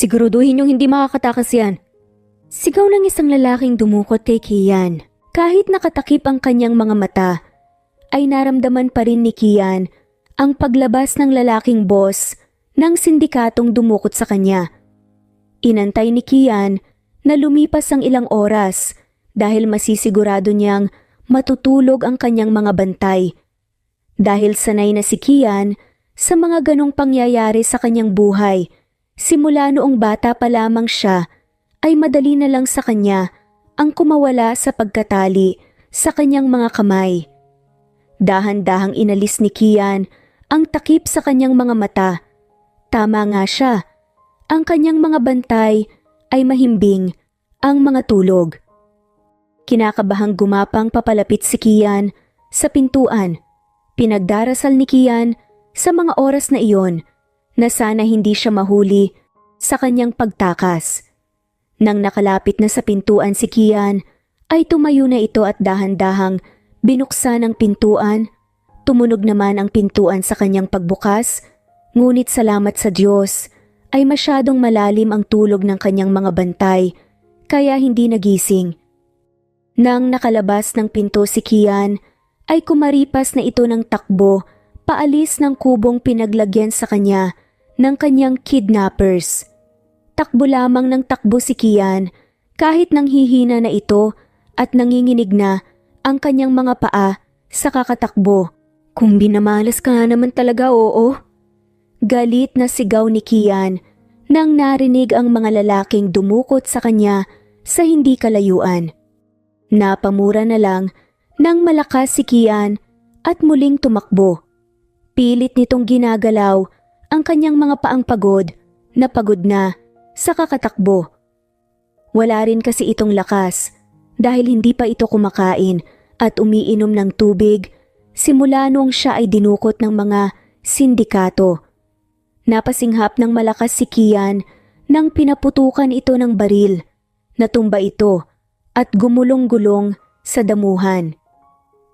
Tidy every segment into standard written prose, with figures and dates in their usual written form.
Siguraduhin yung hindi makakatakas yan. Sigaw ng isang lalaking dumukot kay Kian. Kahit nakatakip ang kanyang mga mata, ay naramdaman pa rin ni Kian ang paglabas ng lalaking boss ng sindikatong dumukot sa kanya. Inantay ni Kian na lumipas ang ilang oras dahil masisigurado niyang matutulog ang kanyang mga bantay. Dahil sanay na si Kian sa mga ganong pangyayari sa kanyang buhay, simula noong bata pa lamang siya ay madali na lang sa kanya ang kumawala sa pagkatali sa kanyang mga kamay. Dahan-dahang inalis ni Kian ang takip sa kanyang mga mata. Tama nga siya, ang kanyang mga bantay ay mahimbing ang mga tulog. Kinakabahang gumapang papalapit si Kian sa pintuan. Pinagdarasal ni Kian sa mga oras na iyon na sana hindi siya mahuli sa kanyang pagtakas. Nang nakalapit na sa pintuan si Kian, ay tumayo na ito at dahan-dahang binuksan ang pintuan. Tumunog naman ang pintuan sa kanyang pagbukas, ngunit salamat sa Diyos ay masyadong malalim ang tulog ng kanyang mga bantay, kaya hindi nagising. Nang nakalabas ng pinto si Kian, ay kumaripas na ito ng takbo paalis ng kubong pinaglagyan sa kanya ng kanyang kidnappers. Takbo lamang ng takbo si Kian kahit nanghihina na ito at nanginginig na ang kanyang mga paa sa kakatakbo. Kung binamalas ka nga naman talaga, oo. Galit na sigaw ni Kian nang narinig ang mga lalaking dumukot sa kanya sa hindi kalayuan. Napamura na lang nang malakas si Kian at muling tumakbo. Pilit nitong ginagalaw ang kanyang mga paang pagod na sa kakatakbo. Wala rin kasi itong lakas dahil hindi pa ito kumakain at umiinom ng tubig simula noong siya ay dinukot ng mga sindikato. Napasinghap ng malakas si Kian nang pinaputukan ito ng baril. Natumba ito at gumulong-gulong sa damuhan.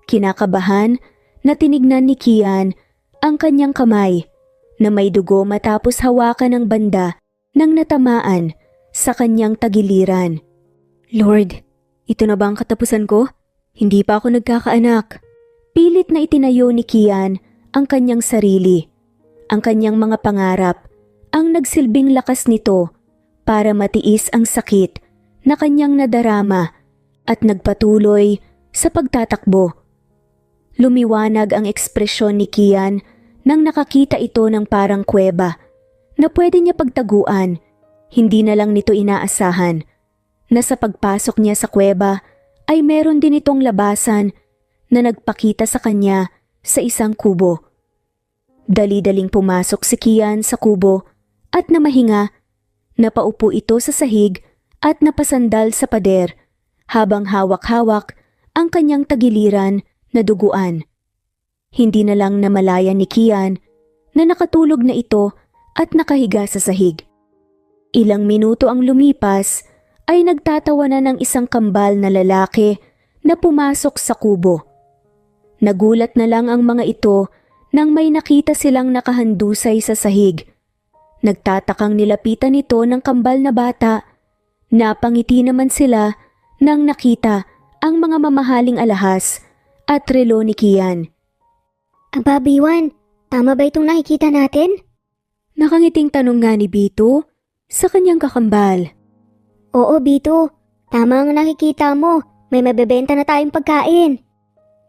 Kinakabahan na tinignan ni Kian ang kanyang kamay na may dugo matapos hawakan ng banda ng natamaan sa kanyang tagiliran. Lord, ito na ba ang katapusan ko? Hindi pa ako nagkakaanak. Pilit na itinayo ni Kian ang kanyang sarili. Ang kanyang mga pangarap ang nagsilbing lakas nito para matiis ang sakit na kanyang nadarama at nagpatuloy sa pagtatakbo. Lumiwanag ang ekspresyon ni Kian nang nakakita ito ng parang kuweba na pwede niya pagtaguan. Hindi na lang nito inaasahan na sa pagpasok niya sa kuweba ay meron din itong labasan na nagpakita sa kanya sa isang kubo. Dali-daling pumasok si Kian sa kubo at namahinga. Napaupo ito sa sahig at napasandal sa pader habang hawak-hawak ang kanyang tagiliran na duguan. Hindi na lang namalaya ni Kian na nakatulog na ito at nakahiga sa sahig. Ilang minuto ang lumipas ay nagtatawanan ng isang kambal na lalaki na pumasok sa kubo. Nagulat na lang ang mga ito nang may nakita silang nakahandusay sa sahig. Nagtatakang nilapitan ito ng kambal na bata. Napangiti naman sila nang nakita ang mga mamahaling alahas at relo ni Kian. Aba, Biwan, tama ba itong nakikita natin? Nakangiting tanong nga ni Bito sa kanyang kakambal. Oo, Bito. Tama ang nakikita mo. May mabebenta na tayong pagkain.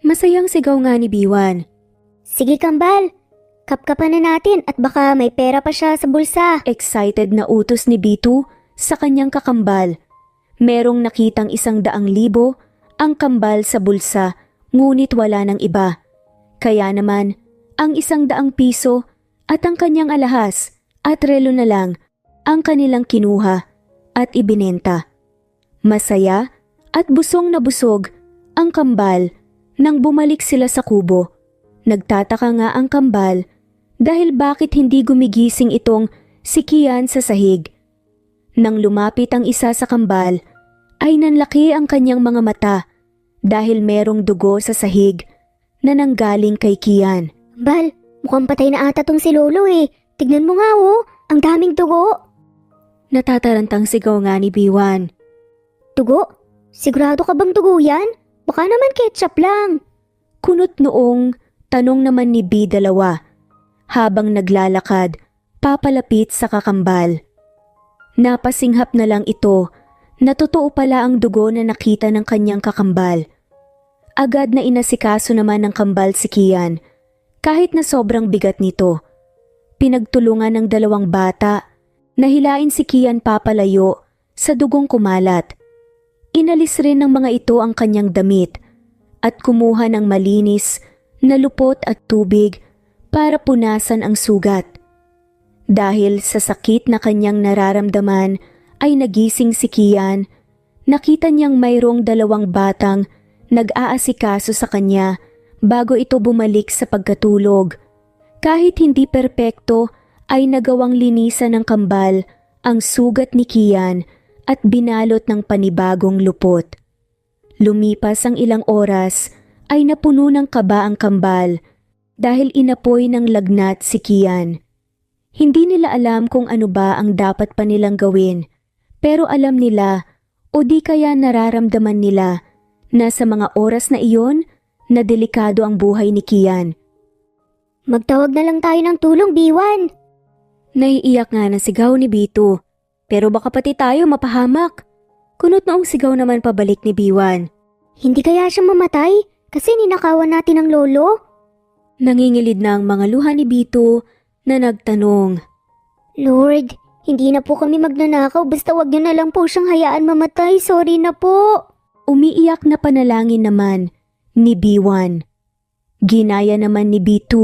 Masayang sigaw nga ni Biwan. Sige, kambal. Kapkapan na natin at baka may pera pa siya sa bulsa. Excited na utos ni Bito sa kanyang kakambal. Merong nakitang 100,000 ang kambal sa bulsa, ngunit wala ng iba. Kaya naman, ang 100 piso at ang kanyang alahas at relo na lang ang kanilang kinuha at ibinenta. Masaya at busog na busog ang kambal nang bumalik sila sa kubo. Nagtataka nga ang kambal dahil bakit hindi gumigising itong si Kian sa sahig. Nang lumapit ang isa sa kambal, ay nanlaki ang kanyang mga mata dahil merong dugo sa sahig na nanggaling kay Kian. Kambal, mukhang patay na ata tong si Lolo eh. Tignan mo nga oh, ang daming dugo. Natatarantang sigaw nga ni Biwan. Dugo? Sigurado ka bang dugo yan? Baka naman ketchup lang. Kunot noong tanong naman ni B2 habang naglalakad papalapit sa kakambal. Napasinghap na lang ito na totoo pala ang dugo na nakita ng kanyang kakambal. Agad na inasikaso naman ng kambal si Kian kahit na sobrang bigat nito. Pinagtulungan ng dalawang bata na hilain si Kian papalayo sa dugong kumalat. Inalis rin ng mga ito ang kanyang damit at kumuha ng malinis na lupot at tubig para punasan ang sugat. Dahil sa sakit na kanyang nararamdaman ay nagising si Kian. Nakita niyang mayroong dalawang batang nag-aasikaso sa kanya bago ito bumalik sa pagkatulog. Kahit hindi perpekto ay nagawang linisan ng kambal ang sugat ni Kian at binalot ng panibagong lupot. Lumipas ang ilang oras ay napuno ng kaba ang kambal dahil inapoy ng lagnat si Kian. Hindi nila alam kung ano ba ang dapat pa nilang gawin, pero alam nila o di kaya nararamdaman nila na sa mga oras na iyon na delikado ang buhay ni Kian. Magtawag na lang tayo ng tulong, Biwan. Naiiyak nga na sigaw ni Bito, pero baka pati tayo mapahamak. Kunot noong sigaw naman pabalik ni Biwan. Hindi kaya siya mamatay kasi ninakawan natin ang lolo? Nangingilid na ang mga luha ni Bito na nagtanong. Lord, hindi na po kami magnanakaw basta wag niyo na lang po siyang hayaan mamatay. Sorry na po. Umiiyak na panalangin naman ni B1. Ginaya naman ni B2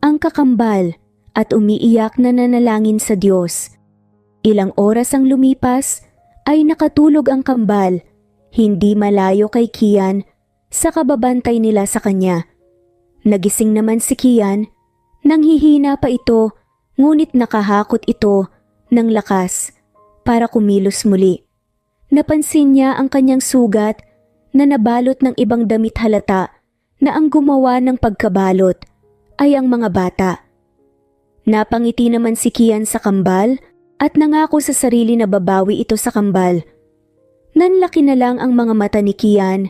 ang kakambal at umiiyak na nanalangin sa Diyos. Ilang oras ang lumipas ay nakatulog ang kambal, hindi malayo kay Kian sa kababantay nila sa kanya. Nagising naman si Kian, nanghihina pa ito ngunit nakahakot ito ng lakas para kumilos muli. Napansin niya ang kanyang sugat na nabalot ng ibang damit halata na ang gumawa ng pagkabalot ay ang mga bata. Napangiti naman si Kian sa kambal at nangako sa sarili na babawi ito sa kambal. Nanlaki na lang ang mga mata ni Kian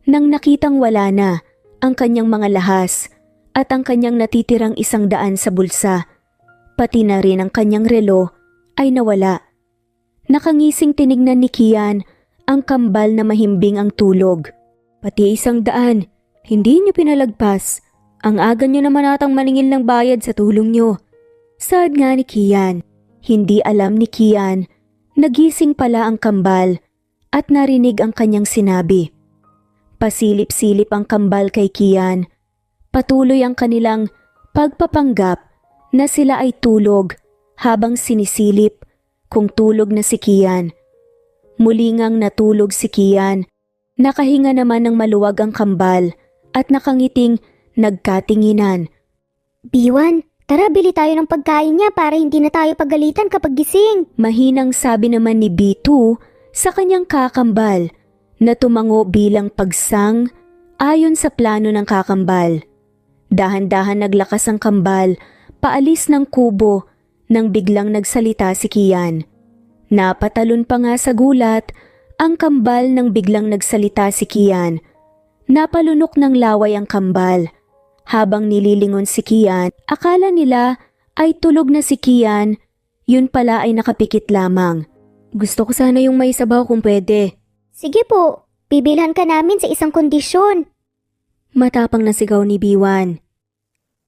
nang nakitang wala na ang kanyang mga lahas at ang kanyang natitirang 100 sa bulsa. Pati na rin ang kanyang relo ay nawala. Nakangising tinignan ni Kian ang kambal na mahimbing ang tulog. Pati 100, hindi niyo pinalagpas. Ang aga niyo naman atang maningil ng bayad sa tulong niyo. Saad nga ni Kian. Hindi alam ni Kian, nagising pala ang kambal at narinig ang kanyang sinabi. Pasilip-silip ang kambal kay Kian. Patuloy ang kanilang pagpapanggap na sila ay tulog habang sinisilip kung tulog na si Kian. Muli ngang natulog si Kian. Nakahinga naman ng maluwag ang kambal at nakangiting nagkatinginan. Biwan, tara bili tayo ng pagkain niya para hindi na tayo pagalitan kapag gising. Mahinang sabi naman ni B2 sa kanyang kakambal na tumango bilang pagsang ayon sa plano ng kakambal. Dahan-dahan naglakas ang kambal paalis ng kubo nang biglang nagsalita si Kian. Napatalon pa nga sa gulat ang kambal nang biglang nagsalita si Kian. Napalunok ng laway ang kambal. Habang nililingon si Kian, akala nila ay tulog na si Kian, yun pala ay nakapikit lamang. Gusto ko sana yung may sabaw kung pwede. Sige po, bibilhan ka namin sa isang kondisyon. Matapang na sigaw ni B1.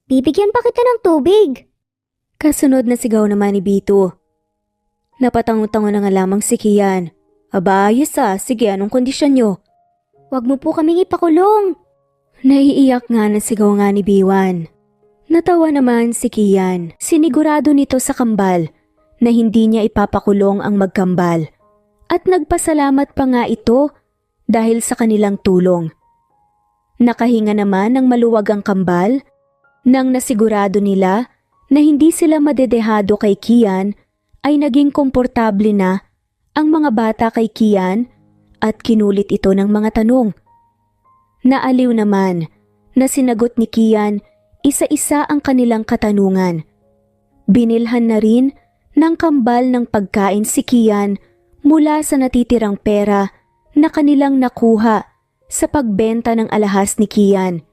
Bibigyan pa kita ng tubig. Kasunod na sigaw naman ni B2. Napatango-tango na nga lamang si Kian. Aba, ayos sige anong kondisyon nyo? Wag mo po kaming ipakulong. Naiiyak nga na sigaw nga ni B1. Natawa naman si Kian. Sinigurado nito sa kambal na hindi niya ipapakulong ang magkambal. At nagpasalamat pa nga ito dahil sa kanilang tulong. Nakahinga naman ng maluwag ang kambal nang nasigurado nila na hindi sila madedehado kay Kian ay naging komportable na ang mga bata kay Kian at kinulit ito ng mga tanong. Naaliw naman na sinagot ni Kian isa-isa ang kanilang katanungan. Binilhan na rin ng kambal ng pagkain si Kian mula sa natitirang pera na kanilang nakuha sa pagbenta ng alahas ni Kian.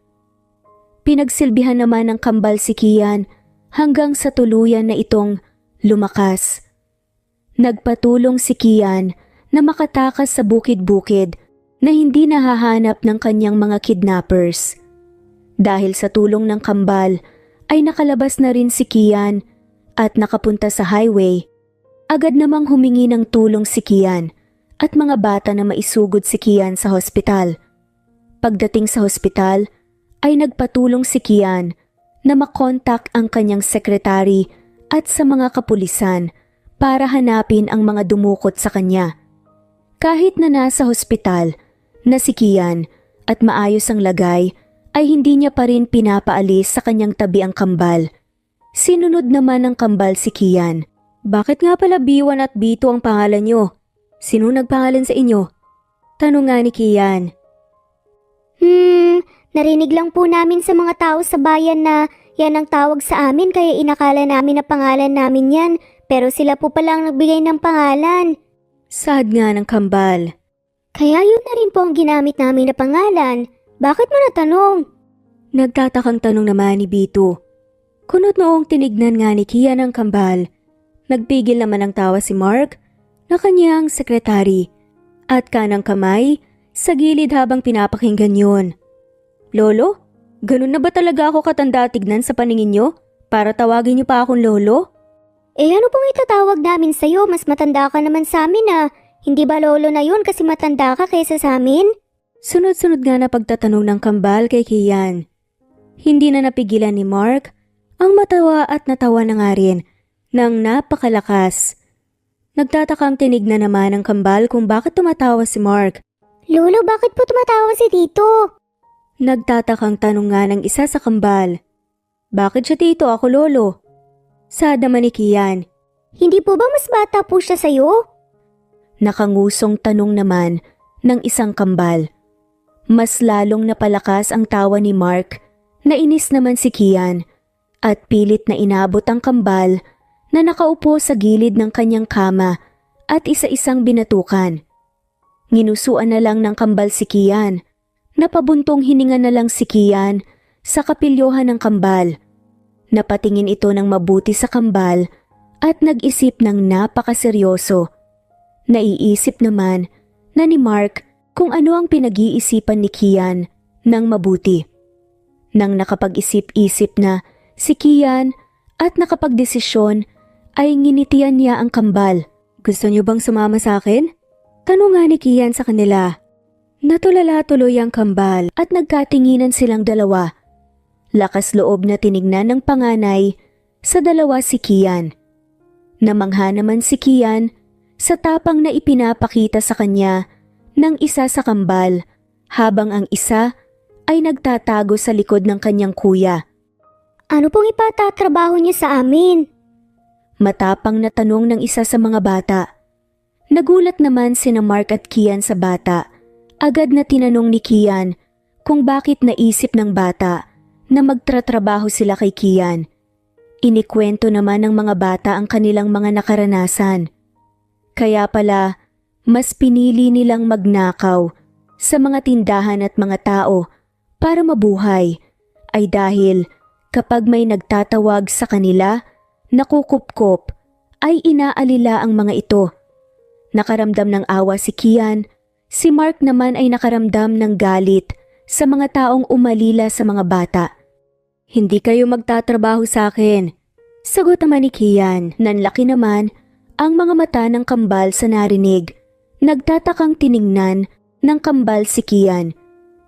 Pinagsilbihan naman ng kambal si Kian hanggang sa tuluyan na itong lumakas. Nagpatulong si Kian na makatakas sa bukid-bukid na hindi nahahanap ng kanyang mga kidnappers. Dahil sa tulong ng kambal ay nakalabas na rin si Kian at nakapunta sa highway. Agad namang humingi ng tulong si Kian at mga bata na maisugod si Kian sa hospital. Pagdating sa hospital ay nagpatulong si Kian na makontak ang kanyang sekretary at sa mga kapulisan para hanapin ang mga dumukot sa kanya. Kahit na nasa hospital na si Kian at maayos ang lagay, ay hindi niya pa rin pinapaalis sa kanyang tabi ang kambal. Sinunod naman ng kambal si Kian. Bakit nga pala B1 at B2 ang pangalan niyo? Sino nagpangalan sa inyo? Tanong nga ni Kian. Narinig lang po namin sa mga tao sa bayan na yan ang tawag sa amin kaya inakala namin na pangalan namin yan, pero sila po pala ang nagbigay ng pangalan. Sad nga ng kambal. Kaya yun na rin po ang ginamit namin na pangalan. Bakit mo natanong? Nagtatakang tanong naman ni B2. Kunot noong tinignan nga ni Kian ang kambal. Nagpigil naman ng tawa si Mark na kanyang sekretary at kanang kamay sa gilid habang pinapakinggan yun. Lolo, ganun na ba talaga ako katanda tignan sa paningin nyo para tawagin nyo pa akong lolo? Ano pong itatawag namin sa'yo? Mas matanda ka naman sa amin ah. Hindi ba lolo na yun kasi matanda ka kaysa sa amin? Sunod-sunod nga na pagtatanong ng kambal kay Kian. Hindi na napigilan ni Mark ang matawa at natawa na nga rin ng napakalakas. Nagtatakang tinignan naman ng kambal kung bakit tumatawa si Mark. Lolo, bakit po tumatawa si Tito? Nagtatakang tanong nga ng isa sa kambal. Bakit siya tito, ako lolo? Sad naman ni Kian. Hindi po ba mas bata po siya sa'yo? Nakangusong tanong naman ng isang kambal. Mas lalong napalakas ang tawa ni Mark na inis naman si Kian at pilit na inabot ang kambal na nakaupo sa gilid ng kanyang kama at isa-isang binatukan. Nginusuan na lang ng kambal si Kian. Napabuntong hininga na lang si Kian sa kapilyohan ng kambal. Napatingin ito ng mabuti sa kambal at nag-isip ng napakaseryoso. Naiisip naman na ni Mark kung ano ang pinag-iisipan ni Kian ng mabuti. Nang nakapag-isip-isip na si Kian at nakapagdesisyon ay nginitian niya ang kambal. Gusto niyo bang sumama sa akin? Tanong nga ni Kian sa kanila. Natulala tuloy ang kambal at nagkatinginan silang dalawa. Lakas loob na tinignan ng panganay sa dalawa si Kian. Namangha naman si Kian sa tapang na ipinapakita sa kanya ng isa sa kambal habang ang isa ay nagtatago sa likod ng kanyang kuya. Ano pong ipatatrabaho niyo sa amin? Matapang na tanong ng isa sa mga bata. Nagulat naman sina Mark at Kian sa bata. Agad na tinanong ni Kian kung bakit naisip ng bata na magtratrabaho sila kay Kian. Inikwento naman ng mga bata ang kanilang mga nakaranasan. Kaya pala, mas pinili nilang magnakaw sa mga tindahan at mga tao para mabuhay ay dahil kapag may nagtatawag sa kanila, nakukupkop ay inaalila ang mga ito. Nakaramdam ng awa si Kian, si Mark naman ay nakaramdam ng galit sa mga taong umalila sa mga bata. Hindi kayo magtatrabaho sa akin. Sagot naman ni Kian, nanlaki naman ang mga mata ng kambal sa narinig. Nagtatakang tiningnan ng kambal si Kian.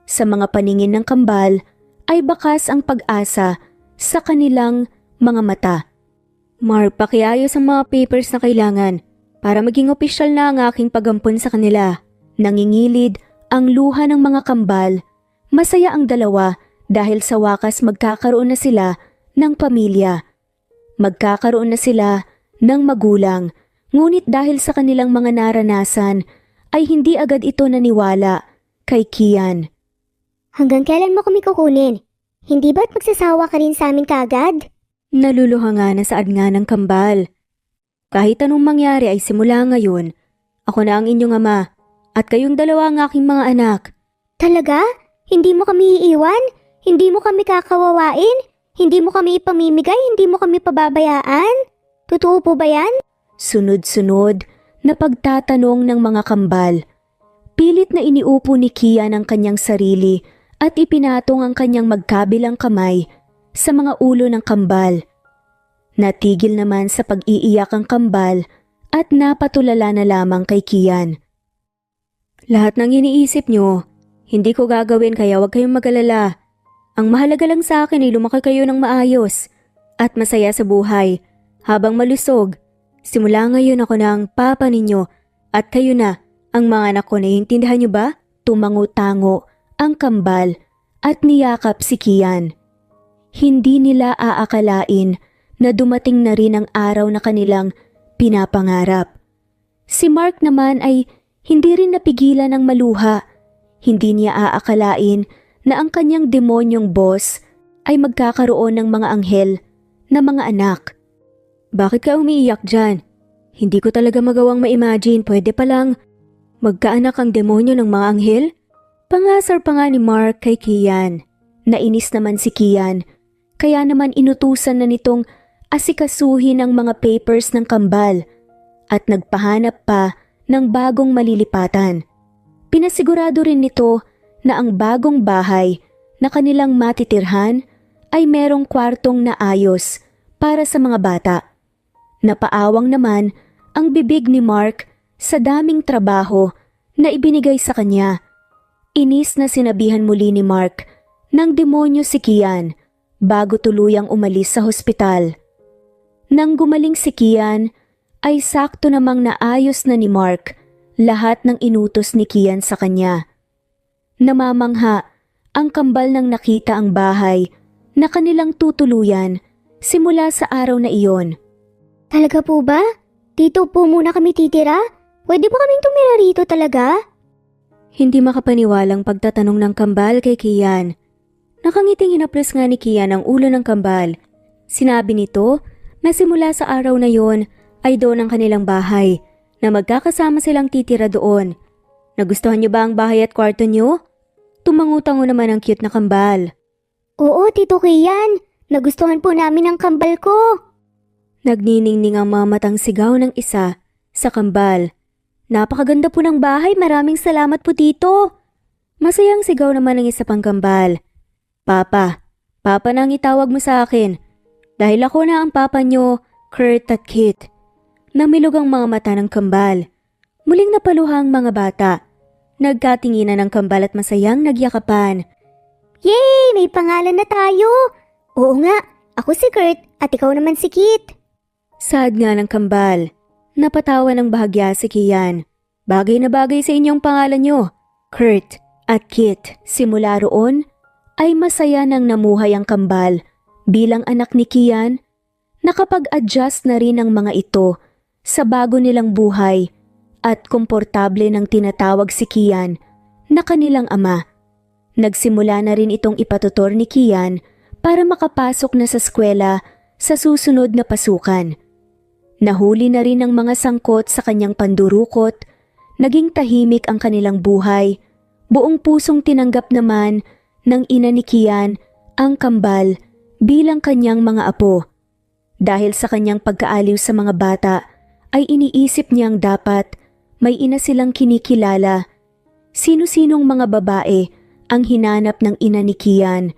Sa mga paningin ng kambal ay bakas ang pag-asa sa kanilang mga mata. Mark, pakiayos ang mga papers na kailangan para maging opisyal na ang aking pagampon sa kanila. Nangingilid ang luha ng mga kambal. Masaya ang dalawa dahil sa wakas magkakaroon na sila ng pamilya. Magkakaroon na sila ng magulang, ngunit dahil sa kanilang mga naranasan ay hindi agad ito naniwala kay Kian. Hanggang kailan mo kami kukunin? Hindi ba't magsasawa ka rin sa amin kaagad? Naluluha nga na saad nga ng kambal. Kahit anong mangyari ay simula ngayon, ako na ang inyong ama at kayong dalawa ang aking mga anak. Talaga? Hindi mo kami iiwan? Hindi mo kami kakawawain? Hindi mo kami ipamimigay? Hindi mo kami pababayaan? Totoo po ba yan? Sunod-sunod na pagtatanong ng mga kambal. Pilit na iniupo ni Kian ang kanyang sarili at ipinatong ang kanyang magkabilang kamay sa mga ulo ng kambal. Natigil naman sa pag-iiyak ang kambal at napatulala na lamang kay Kian. Lahat ng iniisip nyo, hindi ko gagawin kaya huwag kayong mag-alala. Ang mahalaga lang sa akin ay lumaki kayo ng maayos at masaya sa buhay habang malusog. Simula ngayon ako na ang papa ninyo at kayo na ang mga anak ko. Naiintindihan nyo ba? Tumango-tango ang kambal at niyakap si Kian. Hindi nila aakalain na dumating na rin ang araw na kanilang pinapangarap. Si Mark naman ay hindi rin napigilan ng maluha. Hindi niya aakalain na ang kanyang demonyong boss ay magkakaroon ng mga anghel na mga anak. Bakit ka umiiyak dyan? Hindi ko talaga magawang ma-imagine, pwede palang magkaanak ang demonyo ng mga anghel? Pangasar pa nga ni Mark kay Kian. Nainis naman si Kian, kaya naman inutusan na nitong asikasuhin ang mga papers ng kambal at nagpahanap pa ng bagong malilipatan. Pinasigurado rin nito na ang bagong bahay na kanilang matitirhan ay merong kwartong naayos para sa mga bata. Napaawang naman ang bibig ni Mark sa daming trabaho na ibinigay sa kanya. Inis na sinabihan muli ni Mark ng demonyo si Kian bago tuluyang umalis sa hospital. Nang gumaling si Kian, ay sakto namang naayos na ni Mark lahat ng inutos ni Kian sa kanya. Namamangha ang kambal nang nakita ang bahay na kanilang tutuluyan simula sa araw na iyon. Talaga po ba? Dito po muna kami titira? Pwede ba kaming tumira rito talaga? Hindi makapaniwalang pagtatanong ng kambal kay Kian. Nakangiting hinaplos nga ni Kian ang ulo ng kambal. Sinabi nito na simula sa araw na yon ay doon ang kanilang bahay na magkakasama silang titira doon. Nagustuhan niyo ba ang bahay at kwarto niyo? Tumangutango naman ang cute na kambal. Oo, Tito Kian. Nagustuhan po namin ang kambal ko. Nagniningning ang mga matang sigaw ng isa sa kambal. Napakaganda po ng bahay, maraming salamat po tito. Masayang sigaw naman ng isa pang kambal. Papa na ang itawag mo sa akin. Dahil ako na ang papa nyo, Kurt at Kit. Namilog ang mga mata ng kambal. Muling napaluha ang mga bata. Nagkatinginan ng kambal at masayang nagyakapan. Yay! May pangalan na tayo! Oo nga, ako si Kurt at ikaw naman si Kit. Sad nga ng kambal. Napatawa ng bahagya si Kian. Bagay na bagay sa inyong pangalan nyo, Kurt at Kit. Simula roon ay masaya nang namuhay ang kambal. Bilang anak ni Kian, nakapag-adjust na rin ang mga ito sa bago nilang buhay at komportable nang tinatawag si Kian na kanilang ama. Nagsimula na rin itong ipatutor ni Kian para makapasok na sa eskwela sa susunod na pasukan. Nahuli na rin ang mga sangkot sa kanyang pandurukot, naging tahimik ang kanilang buhay, buong pusong tinanggap naman ng ina ni Kian ang kambal bilang kanyang mga apo. Dahil sa kanyang pagkaaliw sa mga bata, ay iniisip niyang dapat may ina silang kinikilala. Sino-sinong mga babae ang hinanap ng ina ni Kian.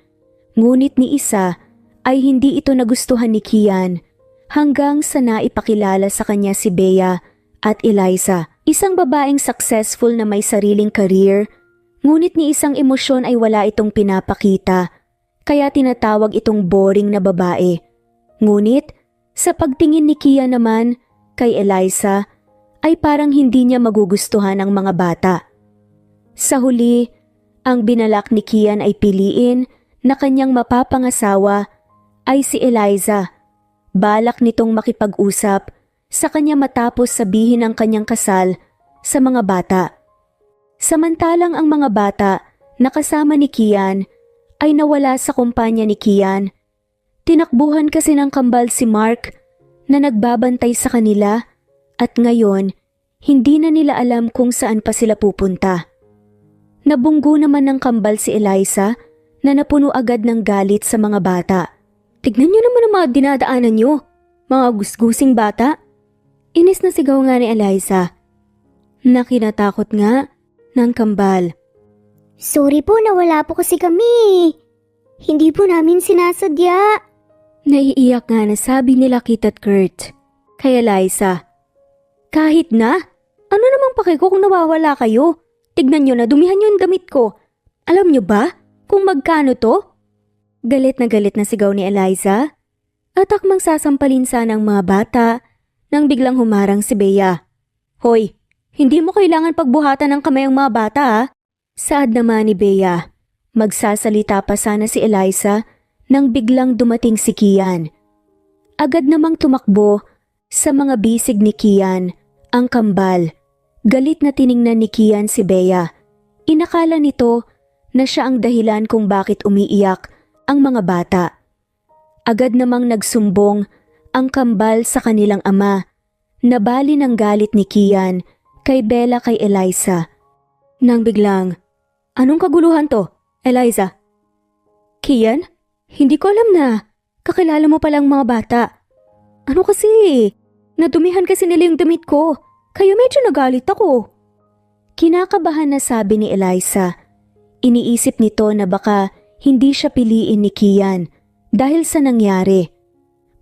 Ngunit ni isa ay hindi ito nagustuhan ni Kian hanggang sa naipakilala sa kanya si Bea at Eliza. Isang babaeng successful na may sariling career, ngunit ni isang emosyon ay wala itong pinapakita. Kaya tinatawag itong boring na babae. Ngunit, sa pagtingin ni Kian naman kay Eliza, ay parang hindi niya magugustuhan ang mga bata. Sa huli, ang binalak ni Kian ay piliin na kanyang mapapangasawa ay si Eliza. Balak nitong makipag-usap sa kanya matapos sabihin ang kanyang kasal sa mga bata. Samantalang ang mga bata na kasama ni Kian ay nawala sa kumpanya ni Kian. Tinakbuhan kasi ng kambal si Mark na nagbabantay sa kanila at ngayon hindi na nila alam kung saan pa sila pupunta. Nabunggo naman ng kambal si Eliza na napuno agad ng galit sa mga bata. Tignan niyo naman ang mga dinadaanan niyo, mga gusgusing bata. Inis na sigaw nga ni Eliza. Nakinatakot nga ng kambal. Sorry po, nawala po kasi kami. Hindi po namin sinasadya. Naiiyak nga na sabi nila Kit at Kurt. Kay Eliza, kahit na? Ano namang pake ko kung nawawala kayo? Tignan nyo na dumihan nyo yung damit ko. Alam nyo ba kung magkano to? Galit na sigaw ni Eliza. At akmang sasampalin sana ng mga bata nang biglang humarang si Bea. Hoy, hindi mo kailangan pagbuhatan ng kamay ang mga bata ha? Saad naman ni Bea. Magsasalita pa sana si Eliza nang biglang dumating si Kian. Agad namang tumakbo sa mga bisig ni Kian ang kambal. Galit na tiningnan ni Kian si Bea. Inakala nito na siya ang dahilan kung bakit umiiyak ang mga bata. Agad namang nagsumbong ang kambal sa kanilang ama. Nabali ng galit ni Kian kay Bella kay Eliza. Nang biglang, anong kaguluhan to, Eliza? Kian? Hindi ko alam na kakilala mo palang mga bata. Ano kasi? Nadumihan kasi nila yung damit ko. Kaya medyo nagalit ako. Kinakabahan na sabi ni Eliza. Iniisip nito na baka hindi siya piliin ni Kian dahil sa nangyari.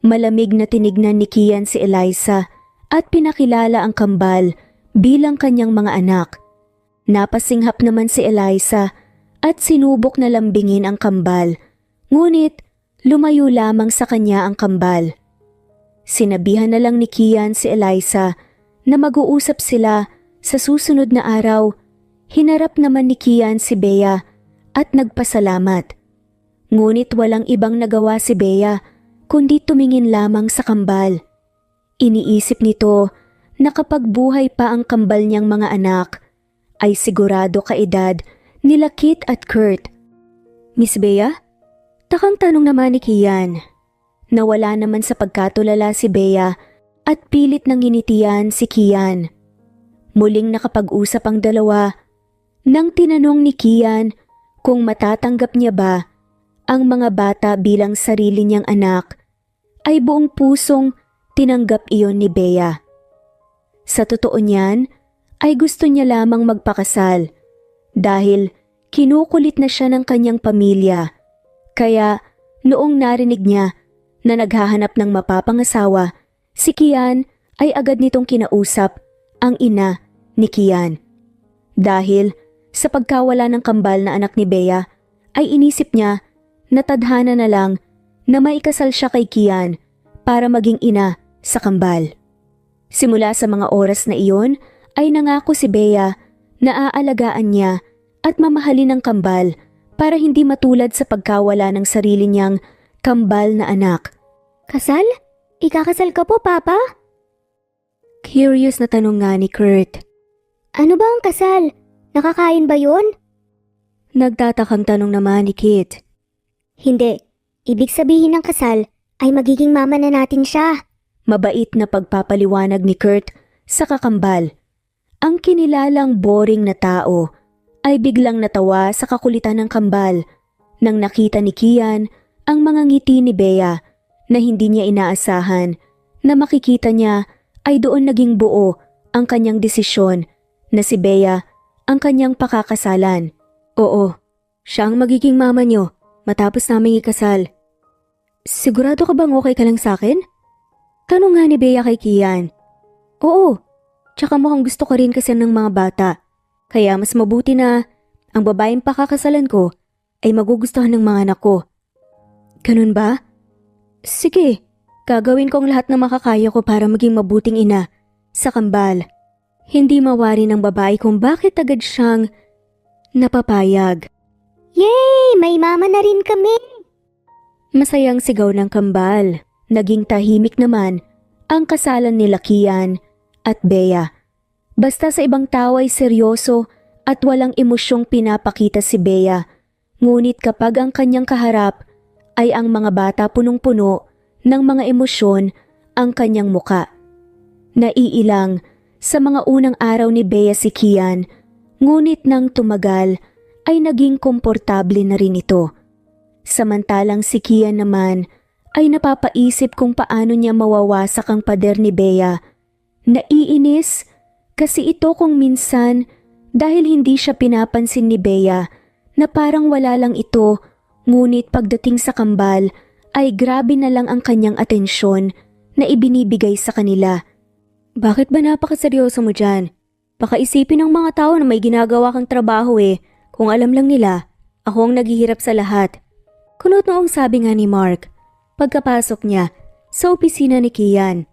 Malamig na tinignan ni Kian si Eliza at pinakilala ang kambal bilang kanyang mga anak. Napasinghap naman si Eliza at sinubok na lambingin ang kambal. Ngunit lumayo lamang sa kanya ang kambal. Sinabihan na lang ni Kian si Eliza na mag-uusap sila sa susunod na araw. Hinarap naman ni Kian si Bea at nagpasalamat. Ngunit walang ibang nagawa si Bea kundi tumingin lamang sa kambal. Iniisip nito na kapag buhay pa ang kambal niyang mga anak, ay sigurado kaedad nila Kit at Kurt. Miss Bea? Takang tanong naman ni Kian. Nawala naman sa pagkatulala si Bea at pilit nang hinitian si Kian. Muling nakapag-usap ang dalawa nang tinanong ni Kian kung matatanggap niya ba ang mga bata bilang sarili niyang anak, ay buong pusong tinanggap iyon ni Bea. Sa totoo niyan ay gusto niya lamang magpakasal dahil kinukulit na siya ng kanyang pamilya. Kaya noong narinig niya na naghahanap ng mapapangasawa, si Kian ay agad nitong kinausap ang ina ni Kian. Dahil sa pagkawala ng kambal na anak ni Bea, ay inisip niya na tadhana na lang na maikasal siya kay Kian para maging ina sa kambal. Simula sa mga oras na iyon ay nangako si Bea na aalagaan niya at mamahalin ang kambal para hindi matulad sa pagkawala ng sarili niyang kambal na anak. Kasal? Ikakasal ka po, Papa? Curious na tanong nga ni Kurt. Ano ba ang kasal? Nakakain ba yun? Nagtatakang tanong naman ni Kit. Hindi. Ibig sabihin ng kasal ay magiging mama na natin siya. Mabait na pagpapaliwanag ni Kurt sa kakambal. Ang kinilalang boring na tao ay biglang natawa sa kakulitan ng kambal nang nakita ni Kian ang mga ngiti ni Bea na hindi niya inaasahan na makikita niya ay doon naging buo ang kanyang desisyon na si Bea ang kanyang pakakasalan. Oo, siya ang magiging mama niyo matapos naming ikasal. Sigurado ka bang okay ka lang sa akin? Tanong nga ni Bea kay Kian. Oo, tsaka mukhang gusto ko rin kasi ng mga bata. Kaya mas mabuti na ang babaeng pakakasalan ko ay magugustuhan ng mga anak ko. Ganun ba? Sige, gagawin ko ang lahat na makakaya ko para maging mabuting ina sa kambal. Hindi mawari ng babae kung bakit agad siyang napapayag. Yay! May mama na rin kami! Masayang sigaw ng kambal. Naging tahimik naman ang kasalan nila Kian at Bea. Basta sa ibang tao ay seryoso at walang emosyong pinapakita si Bea. Ngunit kapag ang kanyang kaharap ay ang mga bata punong-puno ng mga emosyon ang kanyang muka. Naiilang sa mga unang araw ni Bea si Kian, ngunit nang tumagal ay naging komportable na rin ito. Samantalang si Kian naman ay napapaisip kung paano niya mawawasak ang pader ni Bea. Naiinis kasi ito kung minsan dahil hindi siya pinapansin ni Bea na parang wala lang ito, ngunit pagdating sa kambal ay grabe na lang ang kanyang atensyon na ibinibigay sa kanila. Bakit ba napakaseryoso mo dyan? Baka isipin ng mga tao na may ginagawa kang trabaho eh. Kung alam lang nila, ako ang naghihirap sa lahat. Kunot noong sabi nga ni Mark, pagkapasok niya sa opisina ni Kian.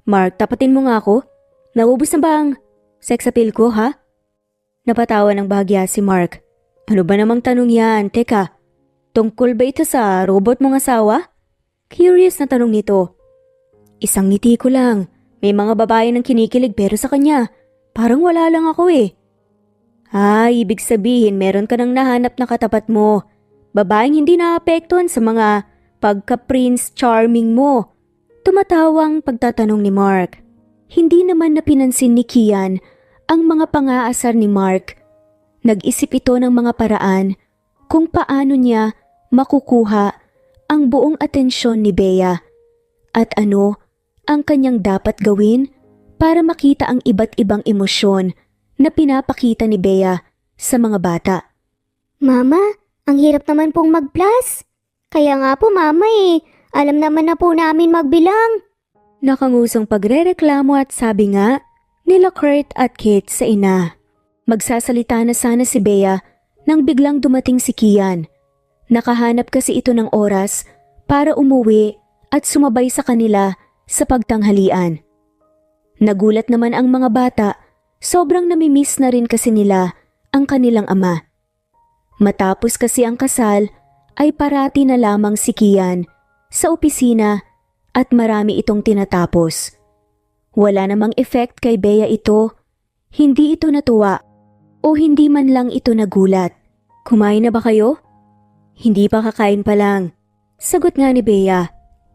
Mark, tapatin mo nga ako. Naubos na ba ang sex appeal ko, ha? Napatawa ng bahagya si Mark. Ano ba namang tanong yan? Teka, tungkol ba ito sa robot mong asawa? Curious na tanong nito. Isang ngiti ko lang. May mga babae nang kinikilig pero sa kanya, parang wala lang ako eh. Ibig sabihin meron ka nang nahanap na katapat mo. Babaeng hindi naapektuhan sa mga pagka-prince charming mo. Tumatawang pagtatanong ni Mark. Hindi naman napinansin ni Kian ang mga pangaasar ni Mark. Nag-isip ito ng mga paraan kung paano niya makukuha ang buong atensyon ni Bea at ano ang kanyang dapat gawin para makita ang iba't ibang emosyon na pinapakita ni Bea sa mga bata. Mama, ang hirap naman pong mag-plus. Kaya nga po mama alam naman na po namin magbilang. Nakangusong pagrereklamo at sabi nga nila Kurt at Kate sa ina. Magsasalita na sana si Bea nang biglang dumating si Kian. Nakahanap kasi ito ng oras para umuwi at sumabay sa kanila sa pagtanghalian. Nagulat naman ang mga bata, sobrang namimiss na rin kasi nila ang kanilang ama. Matapos kasi ang kasal ay parati na lamang si Kian sa opisina at marami itong tinatapos. Wala namang effect kay Bea ito, hindi ito natuwa o hindi man lang ito nagulat. Kumain na ba kayo? Hindi pa, kakain pa lang. Sagot nga ni Bea.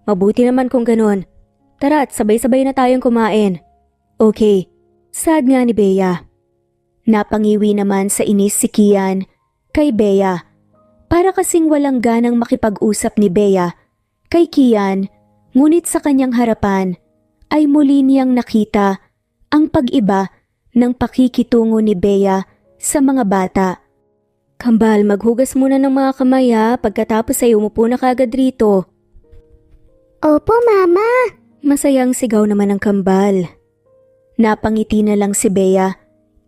Mabuti naman kung ganon. Tara at sabay-sabay na tayong kumain. Okay, sad nga ni Bea. Napangiwi naman sa inis si Kian kay Bea. Para kasing walang ganang makipag-usap ni Bea kay Kian, ngunit sa kanyang harapan ay muli niyang nakita ang pag-iba ng pakikitungo ni Bea sa mga bata. Kambal, maghugas muna ng mga kamay ha, pagkatapos ay umupo na kagad rito. Opo, Mama. Masayang sigaw naman ng Kambal. Napangiti na lang si Bea.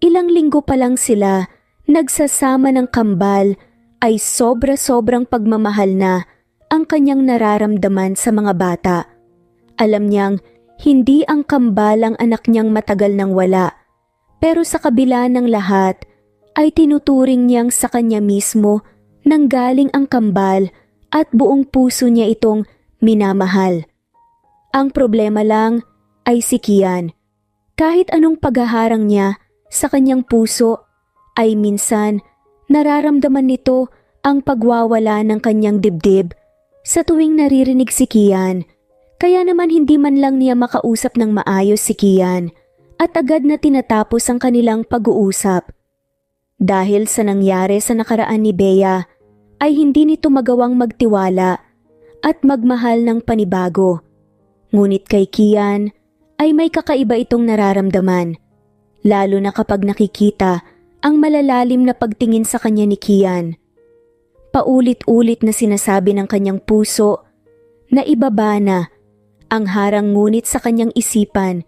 Ilang linggo pa lang sila nagsasama ng Kambal ay sobra-sobrang pagmamahal na ang kanyang nararamdaman sa mga bata. Alam niyang hindi ang Kambal ang anak niyang matagal nang wala. Pero sa kabila ng lahat ay tinuturing niyang sa kanya mismo nanggaling ang Kambal at buong puso niya itong minamahal. Ang problema lang ay si Kian. Kahit anong paghaharang niya sa kanyang puso ay minsan nararamdaman nito ang pagwawala ng kanyang dibdib sa tuwing naririnig si Kian. Kaya naman hindi man lang niya makausap ng maayos si Kian at agad na tinatapos ang kanilang pag-uusap. Dahil sa nangyari sa nakaraan ni Bea ay hindi nito magawang magtiwala at magmahal ng panibago. Ngunit kay Kian ay may kakaiba itong nararamdaman, lalo na kapag nakikita ang malalalim na pagtingin sa kanya ni Kian. Paulit-ulit na sinasabi ng kanyang puso na ibaba na ang harang, ngunit sa kanyang isipan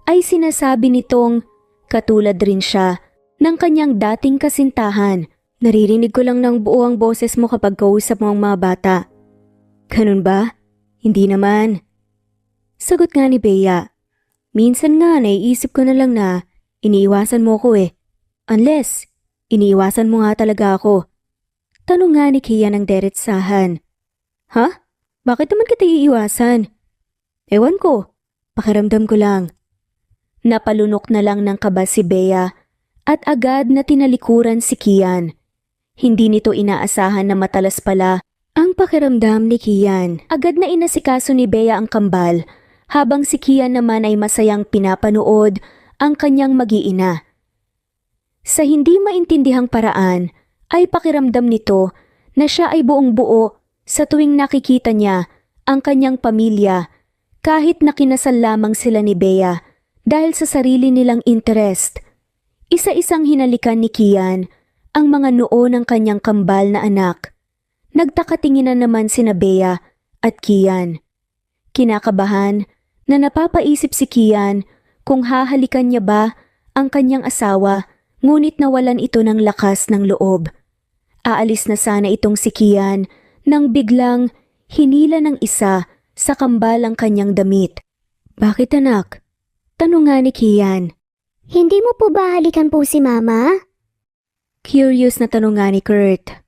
ay sinasabi nitong katulad rin siya ng kanyang dating kasintahan. Naririnig ko lang ng buo ang boses mo kapag kausap mo ang mga bata. Ganun ba? Hindi naman. Sagot nga ni Bea. Minsan nga naiisip ko na lang na iniiwasan mo ko eh. Unless, iniiwasan mo nga talaga ako. Tanong nga ni Kian ng deretsahan. Ha? Bakit naman kita iiwasan? Ewan ko, pakiramdam ko lang. Napalunok na lang ng kaba si Bea at agad na tinalikuran si Kian. Hindi nito inaasahan na matalas pala ang pakiramdam ni Kian. Agad na inasikaso ni Bea ang Kambal habang si Kian naman ay masayang pinapanood ang kanyang mag-iina. Sa hindi maintindihang paraan ay pakiramdam nito na siya ay buong buo sa tuwing nakikita niya ang kanyang pamilya kahit nakinasal lamang sila ni Bea dahil sa sarili nilang interest. Isa-isang hinalikan ni Kian ang mga noo ng kanyang kambal na anak. Nagtakatinginan naman sina Bea at Kian. Kinakabahan na napapaisip si Kian kung hahalikan niya ba ang kanyang asawa, ngunit nawalan ito ng lakas ng loob. Aalis na sana itong si Kian nang biglang hinila ng isa sa kambal ang kanyang damit. "Bakit anak?" tanong nga ni Kian. Hindi mo po ba halikan po si Mama? Curious na tanong nga ni Kurt.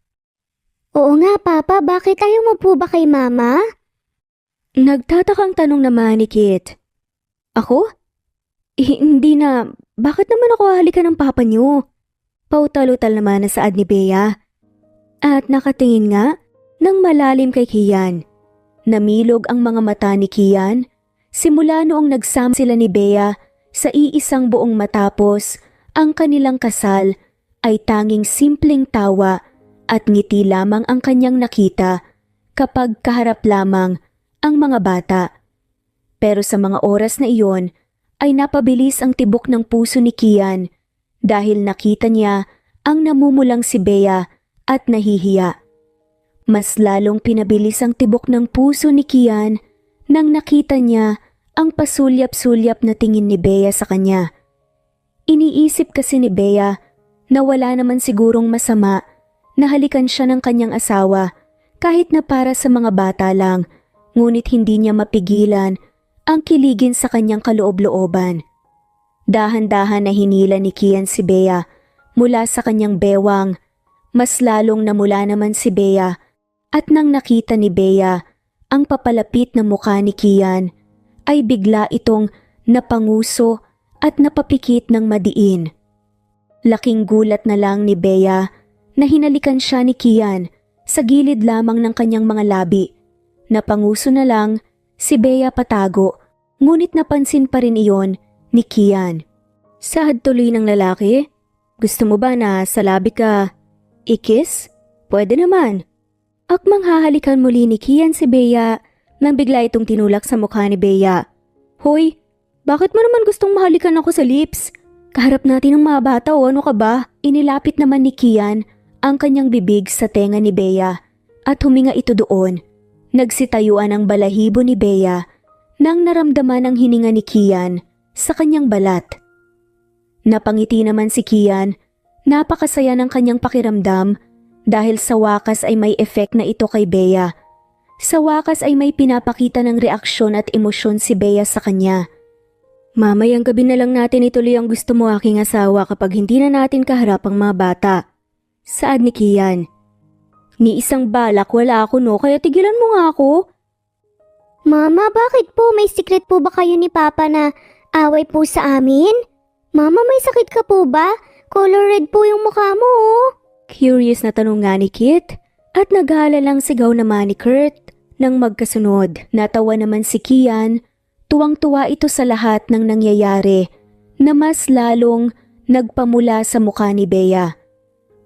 Oo nga, Papa. Bakit ayaw mo po ba kay Mama? Nagtatakang tanong naman ni Kit. Ako? Hindi na. Bakit naman ako hahalikan ng papa niyo? Pautal-utal naman na saad ni Bea. At nakatingin nga ng malalim kay Kian. Namilog ang mga mata ni Kian simula noong nagsama sila ni Bea sa iisang buong matapos ang kanilang kasal ay tanging simpleng tawa at ngiti lamang ang kanyang nakita kapag kaharap lamang ang mga bata. Pero sa mga oras na iyon ay napabilis ang tibok ng puso ni Kian dahil nakita niya ang namumulang si Bea at nahihiya. Mas lalong pinabilis ang tibok ng puso ni Kian nang nakita niya ang pasulyap-sulyap na tingin ni Bea sa kanya. Iniisip kasi ni Bea na wala naman sigurong masama na halikan siya ng kanyang asawa kahit na para sa mga bata lang, ngunit hindi niya mapigilan ang kiligin sa kanyang kaloob-looban. Dahan-dahan na hinila ni Kian si Bea mula sa kanyang bewang, mas lalong namula naman si Bea at nang nakita ni Bea ang papalapit na mukha ni Kian, ay bigla itong napanguso at napapikit ng madiin. Laking gulat na lang ni Bea na hinalikan siya ni Kian sa gilid lamang ng kanyang mga labi. Napanguso na lang si Bea patago, ngunit napansin pa rin iyon ni Kian. Sahad tuloy ng lalaki? Gusto mo ba na sa labi ka ikis? Pwede naman. Akmang hahalikan muli ni Kian si Bea nang bigla itong tinulak sa mukha ni Bea. Hoy, bakit mo naman gustong mahalikan ako sa lips? Kaharap natin ang mga bata o ano ka ba? Inilapit naman ni Kian ang kanyang bibig sa tenga ni Bea at huminga ito doon. Nagsitayuan ang balahibo ni Bea nang naramdaman ang hininga ni Kian sa kanyang balat. Napangiti naman si Kian, napakasaya ng kanyang pakiramdam dahil sa wakas ay may effect na ito kay Bea. Sa wakas ay may pinapakita ng reaksyon at emosyon si Bea sa kanya. Mamayang gabi na lang natin ituloy ang gusto mo aking asawa kapag hindi na natin kaharap ang mga bata. Saad ni Kian. Ni isang balak wala ako no, kaya tigilan mo nga ako. Mama, bakit po? May secret po ba kayo ni Papa na away po sa amin? Mama, may sakit ka po ba? Color red po yung mukha mo oh. Curious na tanong nga ni Kit at naghalalang sigaw naman ni Kurt nang magkasunod. Natawa naman si Kian, tuwang-tuwa ito sa lahat ng nangyayari na mas lalong nagpamula sa mukha ni Bea.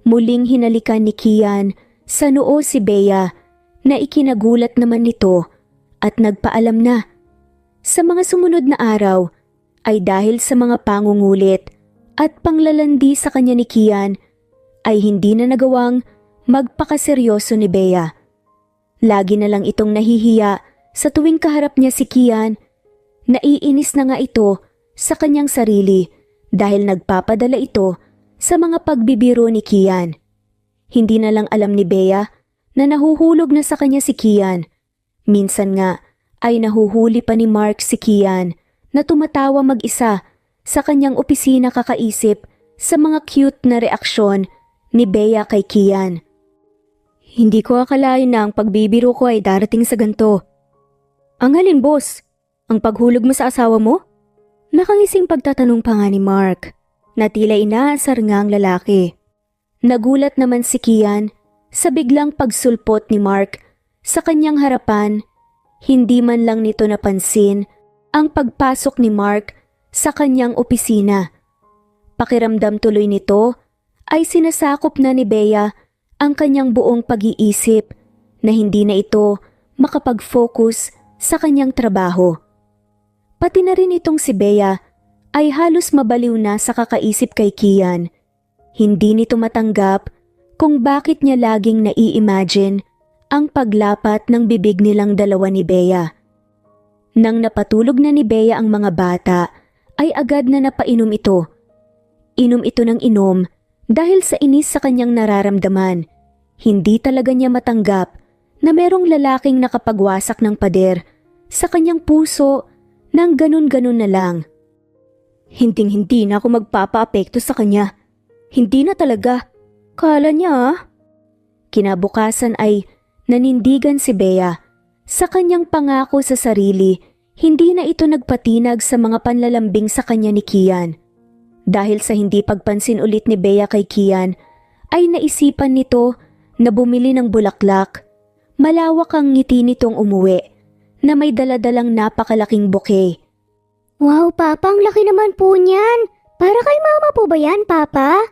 Muling hinalikan ni Kian sa noo si Bea na ikinagulat naman nito at nagpaalam na. Sa mga sumunod na araw ay dahil sa mga pangungulit at panglalandi sa kanya ni Kian ay hindi na nagawang magpakaseryoso ni Bea. Lagi na lang itong nahihiya sa tuwing kaharap niya si Kian. Naiinis na nga ito sa kanyang sarili dahil nagpapadala ito sa mga pagbibiro ni Kian. Hindi na lang alam ni Bea na nahuhulog na sa kanya si Kian. Minsan nga ay nahuhuli pa ni Mark si Kian na tumatawa mag-isa sa kanyang opisina kakaisip sa mga cute na reaksyon ni Bea kay Kian. Hindi ko akalain na ang pagbibiro ko ay darating sa ganito. Ang halin, boss? Ang paghulog mo sa asawa mo? Nakangising pagtatanong pa nga ni Mark na tila inaasar nga ang lalaki. Nagulat naman si Kian sa biglang pagsulpot ni Mark sa kanyang harapan. Hindi man lang nito napansin ang pagpasok ni Mark sa kanyang opisina. Pakiramdam tuloy nito ay sinasakop na ni Bea ang kanyang buong pag-iisip na hindi na ito makapag-focus sa kanyang trabaho. Pati na rin itong si Bea ay halos mabaliw na sa kakaisip kay Kian. Hindi nito matanggap kung bakit niya laging nai-imagine ang paglapat ng bibig nilang dalawa ni Bea. Nang napatulog na ni Bea ang mga bata, ay agad na napainom ito. Inom ito ng inom dahil sa inis sa kanyang nararamdaman. Hindi talaga niya matanggap na merong lalaking nakapagwasak ng pader sa kanyang puso nang ganun-ganun na lang. Hinding-hindi na ako magpapa-apekto sa kanya. Hindi na talaga. Kala niya. Kinabukasan ay nanindigan si Bea. Sa kanyang pangako sa sarili, hindi na ito nagpatinag sa mga panlalambing sa kanya ni Kian. Dahil sa hindi pagpansin ulit ni Bea kay Kian, ay naisipan nito na bumili ng bulaklak. Malawak ang ngiti nitong umuwi na may daladalang napakalaking bouquet. Wow, Papa, ang laki naman po niyan. Para kay Mama po ba yan, Papa?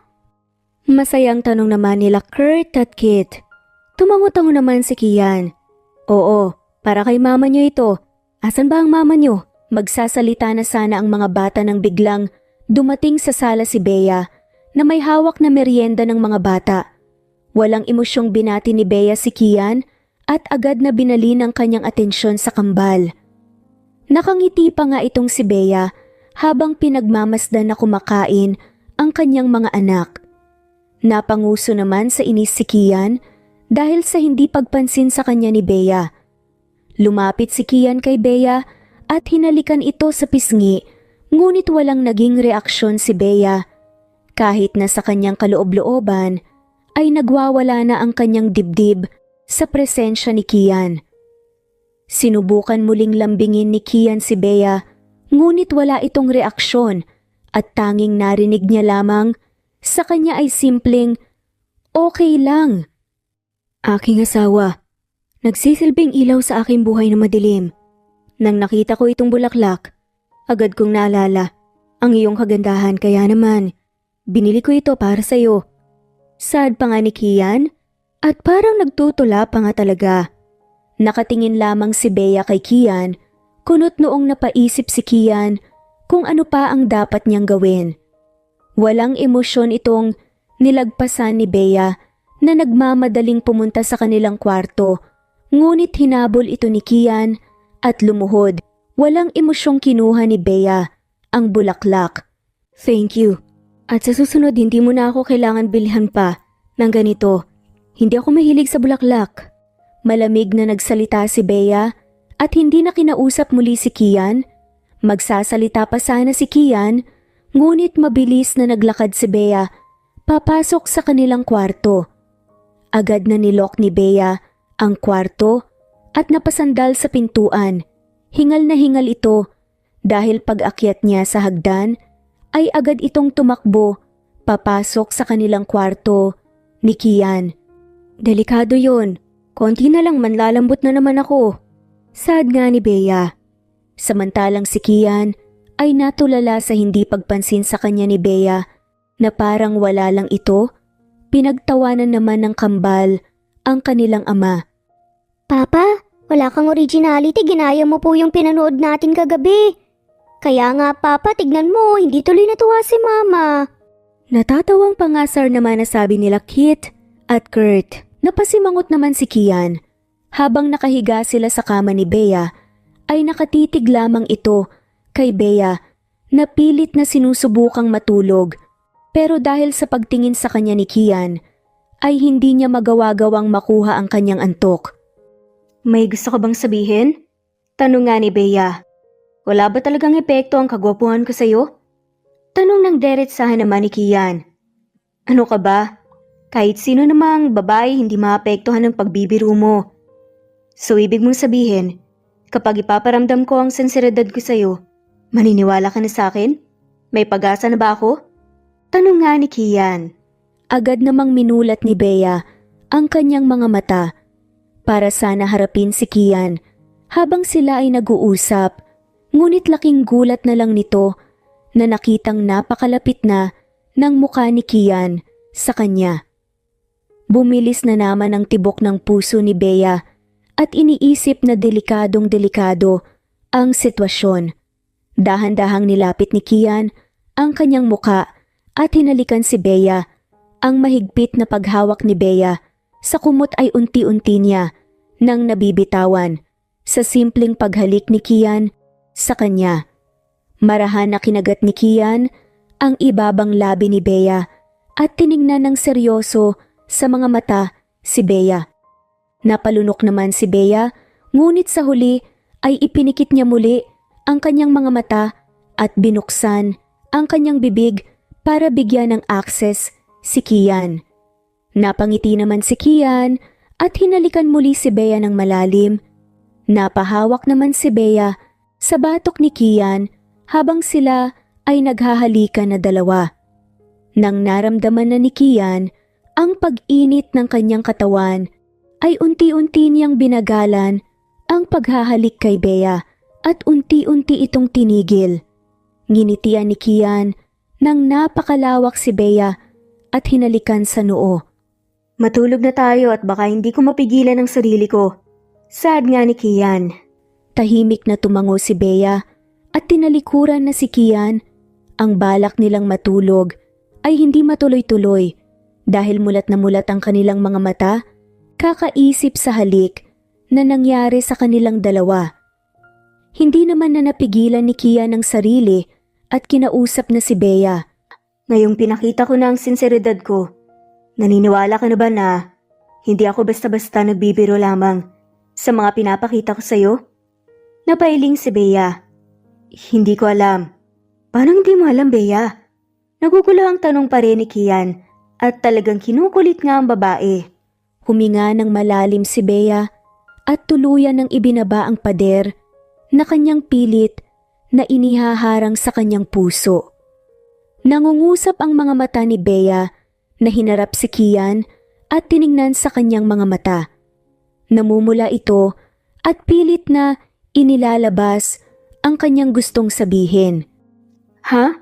Masayang tanong naman nila Kurt at Kit. Tumango-tango naman si Kian. Oo, para kay mama niyo ito. Asan ba ang mama niyo? Magsasalita na sana ang mga bata nang biglang dumating sa sala si Bea na may hawak na merienda ng mga bata. Walang emosyong binati ni Bea si Kian at agad na binali ng kanyang atensyon sa kambal. Nakangiti pa nga itong si Bea habang pinagmamasdan na kumakain ang kanyang mga anak. Napanguso naman sa inis si Kian dahil sa hindi pagpansin sa kanya ni Bea. Lumapit si Kian kay Bea at hinalikan ito sa pisngi, ngunit walang naging reaksyon si Bea. Kahit na sa kanyang kaloob-looban ay nagwawala na ang kanyang dibdib sa presensya ni Kian. Sinubukan muling lambingin ni Kian si Bea, ngunit wala itong reaksyon at tanging narinig niya lamang sa kanya ay simpleng, "Okay lang." Aking asawa, nagsisilbing ilaw sa aking buhay na madilim. Nang nakita ko itong bulaklak, agad kong naalala ang iyong kagandahan kaya naman, binili ko ito para sa iyo. Sad pa nga ni Kian at parang nagtutula pa nga talaga. Nakatingin lamang si Bea kay Kian, kunot noong napaisip si Kian kung ano pa ang dapat niyang gawin. Walang emosyon itong nilagpasan ni Bea na nagmamadaling pumunta sa kanilang kwarto, ngunit hinabol ito ni Kian at lumuhod. Walang emosyong kinuha ni Bea ang bulaklak. Thank you. At sa susunod hindi mo na ako kailangan bilhan pa ng ganito. Hindi ako mahilig sa bulaklak. Malamig na nagsalita si Bea at hindi na kinausap muli si Kian. Magsasalita pa sana si Kian, ngunit mabilis na naglakad si Bea papasok sa kanilang kwarto. Agad na nilok ni Bea ang kwarto at napasandal sa pintuan. Hingal na hingal ito dahil pag-akyat niya sa hagdan ay agad itong tumakbo papasok sa kanilang kwarto ni Kian. Delikado yon. Konti na lang manlalambot na naman ako. Sad nga ni Bea. Samantalang si Kian ay natulala sa hindi pagpansin sa kanya ni Bea na parang wala lang ito. Pinagtawanan naman ng kambal ang kanilang ama. Papa, wala kang originality, ginaya mo po yung pinanood natin kagabi. Kaya nga Papa, tignan mo, hindi tuloy natuwa si Mama. Natatawang pangasar naman na sabi nila Kit at Kurt. Napasimangot naman si Kian. Habang nakahiga sila sa kama ni Bea, ay nakatitig lamang ito kay Bea na pilit na sinusubukang matulog. Pero dahil sa pagtingin sa kanya ni Kian, ay hindi niya magawa-gawang makuha ang kanyang antok. May gusto ka bang sabihin? Tanong nga ni Bea. Wala ba talagang epekto ang kagwapuhan ko sa'yo? Tanong ng deretsahan naman ni Kian. Ano ka ba? Kahit sino namang babae hindi maapektuhan ng pagbibiro mo. So ibig mong sabihin, kapag ipaparamdam ko ang sensiridad ko sa'yo, maniniwala ka na sa akin? May pag-asa na ba ako? Tanong nga ni Kian. Agad namang minulat ni Bea ang kanyang mga mata para sana harapin si Kian habang sila ay nag-uusap, Ngunit laking gulat na lang nito na nakitang napakalapit na ng mukha ni Kian sa kanya. Bumilis na naman ang tibok ng puso ni Bea at iniisip na delikadong-delikado ang sitwasyon. Dahan-dahang nilapit ni Kian ang kanyang muka at hinalikan si Bea. Ang mahigpit na paghawak ni Bea sa kumot ay unti-unti niya nang nabibitawan sa simpleng paghalik ni Kian sa kanya. Marahan na kinagat ni Kian ang ibabang labi ni Bea at tiningnan ng seryoso sa mga mata si Bea. Napalunok naman si Bea, ngunit sa huli ay ipinikit niya muli ang kanyang mga mata at binuksan ang kanyang bibig para bigyan ng access si Kian. Napangiti naman si Kian at hinalikan muli si Bea ng malalim. Napahawak naman si Bea sa batok ni Kian habang sila ay naghahalikan na dalawa. Nang naramdaman na ni Kian ang pag-init ng kanyang katawan, ay unti-unti niyang binagalan ang paghahalik kay Bea at unti-unti itong tinigil. Nginitian ni Kian nang napakalawak si Bea at hinalikan sa noo. Matulog na tayo at baka hindi ko mapigilan ang sarili ko. Sad nga ni Kian. Tahimik na tumango si Bea at tinalikuran na si Kian. Ang balak nilang matulog ay hindi matuloy-tuloy dahil mulat na mulat ang kanilang mga mata kakaisip sa halik na nangyari sa kanilang dalawa. Hindi naman na napigilan ni Kian ang sarili at kinausap na si Bea. Ngayong pinakita ko na ang sinseridad ko, naniniwala ka na ba na hindi ako basta-basta nagbibiro lamang sa mga pinapakita ko sa'yo? Napailing si Bea. Hindi ko alam. Paano hindi mo alam, Bea? Nagugulo ang tanong pa rin ni Kian at talagang kinukulit nga ang babae. Huminga ng malalim si Bea at tuluyan ng ibinaba ang pader na kanyang pilit na inihaharang sa kanyang puso. Nangungusap ang mga mata ni Bea na hinarap si Kian at tiningnan sa kanyang mga mata. Namumula ito at pilit na inilalabas ang kanyang gustong sabihin. Ha?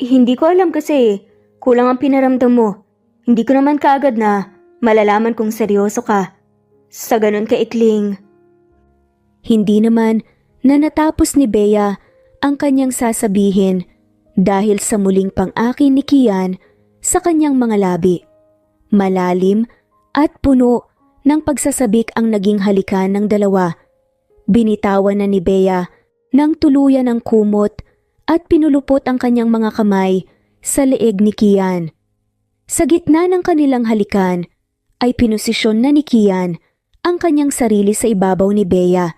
Hindi ko alam kasi kulang ang pinaramdam mo. Hindi ko naman kaagad na malalaman kung seryoso ka. Sa ganun kaikling. Hindi naman na natapos ni Bea ang kanyang sasabihin dahil sa muling pang-akin ni Kian sa kanyang mga labi. Malalim at puno ng pagsasabik ang naging halikan ng dalawa. Binitawan na ni Bea ng tuluyan ang kumot at pinulupot ang kanyang mga kamay sa leeg ni Kian. Sa gitna ng kanilang halikan ay pinosisyon na ni Kian ang kanyang sarili sa ibabaw ni Bea.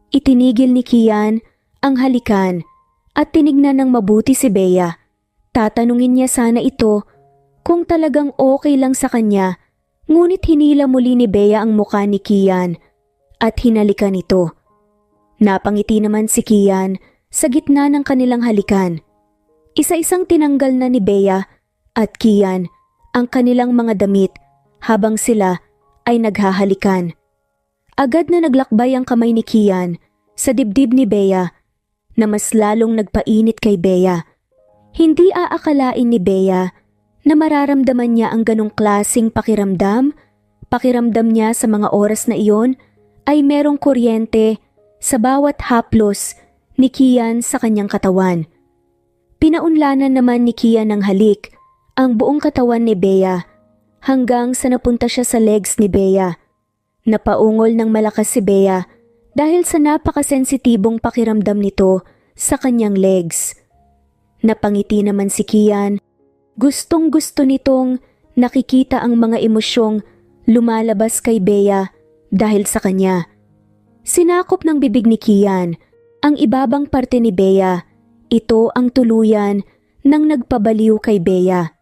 Itinigil ni Kian ang halikan at tinignan ng mabuti si Bea. Tatanungin niya sana ito kung talagang okay lang sa kanya, ngunit hinila muli ni Bea ang mukha ni Kian at hinalikan ito. Napangiti naman si Kian sa gitna ng kanilang halikan. Isa-isang tinanggal na ni Bea at Kian ang kanilang mga damit habang sila ay naghahalikan. Agad na naglakbay ang kamay ni Kian sa dibdib ni Bea na mas lalong nagpainit kay Bea. Hindi aakalain ni Bea na mararamdaman niya ang ganong klaseng pakiramdam. Pakiramdam niya sa mga oras na iyon ay merong kuryente sa bawat haplos ni Kian sa kanyang katawan. Pinaunlanan naman ni Kian ng halik ang buong katawan ni Bea hanggang sa napunta siya sa legs ni Bea. Napaungol ng malakas si Bea dahil sa napakasensitibong pakiramdam nito sa kanyang legs. Napangiti naman si Kian. Gustong-gusto nitong nakikita ang mga emosyong lumalabas kay Bea dahil sa kanya. Sinakop ng bibig ni Kian ang ibabang parte ni Bea. Ito ang tuluyan ng nagpabaliw kay Bea.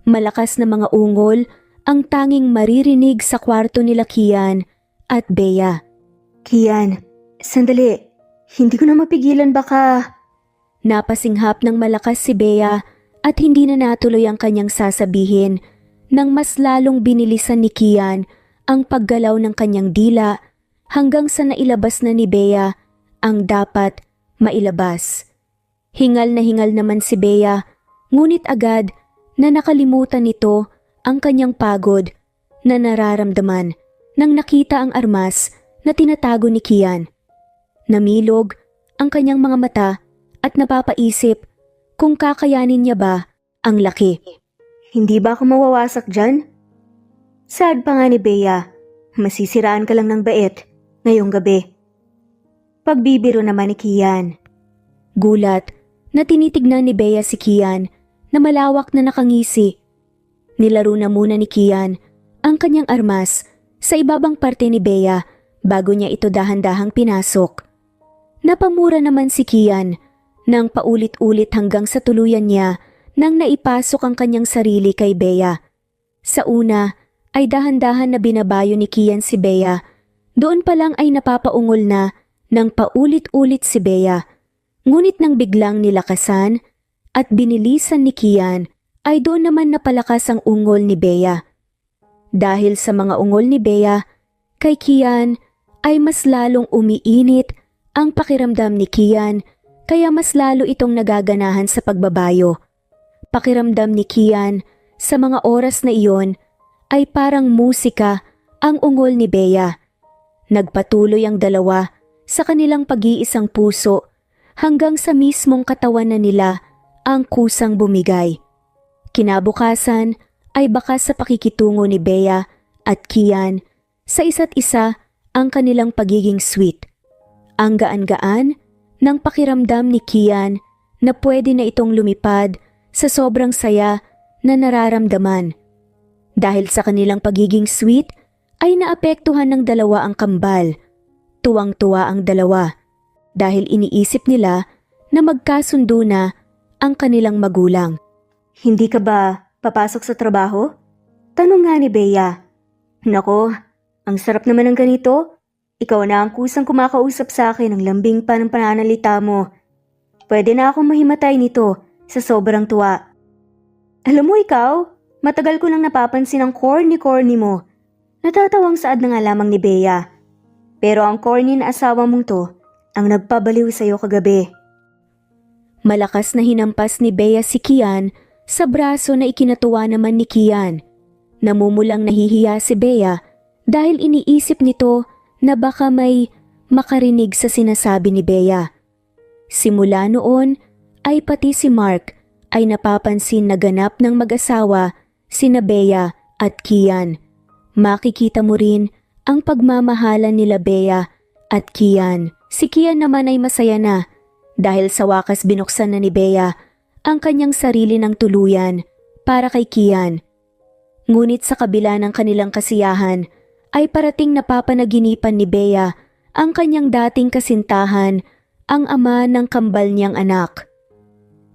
Malakas na mga ungol ang tanging maririnig sa kwarto nila Kian at Bea. Kian, sandali. Hindi ko na mapigilan baka... Napasinghap ng malakas si Bea at hindi na natuloy ang kanyang sasabihin nang mas lalong binilisan ni Kian ang paggalaw ng kanyang dila hanggang sa nailabas na ni Bea ang dapat mailabas. Hingal naman si Bea, ngunit agad na nakalimutan nito ang kanyang pagod na nararamdaman nang nakita ang armas na tinatago ni Kian. Namilog ang kanyang mga mata at napapaisip kung kakayanin niya ba ang laki. Hindi ba ako mawawasak dyan? Sad pa nga ni Bea, masisiraan ka lang ng bait ngayong gabi. Pagbibiro naman ni Kian. Gulat na tinitignan ni Bea si Kian na malawak na nakangisi. Nilaro na muna ni Kian ang kanyang armas sa ibabang parte ni Bea bago niya ito dahan-dahang pinasok. Napamura naman si Kian nang paulit-ulit hanggang sa tuluyan niya nang naipasok ang kanyang sarili kay Bea. Sa una ay dahan-dahan na binabayo ni Kian si Bea. Doon pa lang ay napapaungol na nang paulit-ulit si Bea. Ngunit nang biglang nilakasan at binilisan ni Kian ay doon naman napalakas ang ungol ni Bea. Dahil sa mga ungol ni Bea, kay Kian ay mas lalong umiinit ang pakiramdam ni Kian kaya mas lalo itong nagaganahan sa pagbabayo. Pakiramdam ni Kian sa mga oras na iyon ay parang musika ang ungol ni Bea. Nagpatuloy ang dalawa sa kanilang pag-iisang puso hanggang sa mismong katawan na nila ang kusang bumigay. Kinabukasan ay bakas sa pakikitungo ni Bea at Kian sa isa't isa ang kanilang pagiging sweet. Ang gaan-gaan ng pakiramdam ni Kian na pwede na itong lumipad sa sobrang saya na nararamdaman. Dahil sa kanilang pagiging sweet ay naapektuhan ng dalawa ang kambal. Tuwang-tuwa ang dalawa dahil iniisip nila na magkasundo na ang kanilang magulang. Hindi ka ba papasok sa trabaho? Tanong nga ni Bea. Nako, ang sarap naman ng ganito. Ikaw na ang kusang kumakausap sa akin ng lambing pa ng pananalita mo. Pwede na akong mahimatay nito sa sobrang tuwa. Alam mo ikaw, matagal ko nang napapansin ang corny mo. Natatawang saad na nga lamang ni Bea. Pero ang corny na asawa mong to ang nagpabaliw sa'yo kagabi. Malakas na hinampas ni Bea si Kian sa braso na ikinatuwa naman ni Kian. Namumulang nahihiya si Bea dahil iniisip nito na baka may makarinig sa sinasabi ni Bea. Simula noon ay pati si Mark ay napapansin na ganap ng mag-asawa sina Bea at Kian. Makikita mo rin ang pagmamahalan nila Bea at Kian. Si Kian naman ay masaya na dahil sa wakas binuksan na ni Bea ang kanyang sarili ng tuluyan para kay Kian. Ngunit sa kabila ng kanilang kasiyahan ay parating napapanaginipan ni Bea ang kanyang dating kasintahan, ang ama ng kambal niyang anak.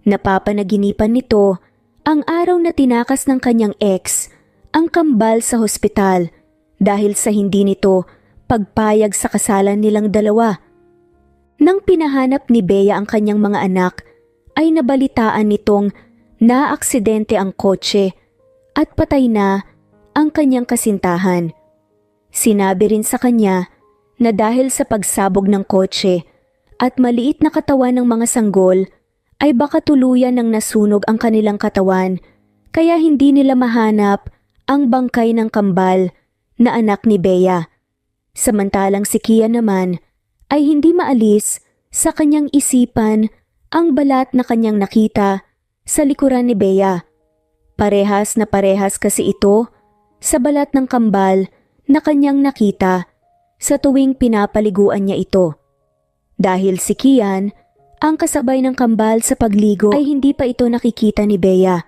Napapanaginipan nito ang araw na tinakas ng kanyang ex ang kambal sa hospital dahil sa hindi nito pagpayag sa kasalan nilang dalawa. Nang pinahanap ni Bea ang kanyang mga anak, ay nabalitaan nitong naaksidente ang kotse at patay na ang kanyang kasintahan. Sinabi rin sa kanya na dahil sa pagsabog ng kotse at maliit na katawan ng mga sanggol, ay baka tuluyan ng nasunog ang kanilang katawan kaya hindi nila mahanap ang bangkay ng kambal na anak ni Bea. Samantalang si Kian naman ay hindi maalis sa kanyang isipan ang balat na kanyang nakita sa likuran ni Bea. Parehas na parehas kasi ito sa balat ng kambal na kanyang nakita sa tuwing pinapaliguan niya ito. Dahil si Kian, ang kasabay ng kambal sa pagligo ay hindi pa ito nakikita ni Bea.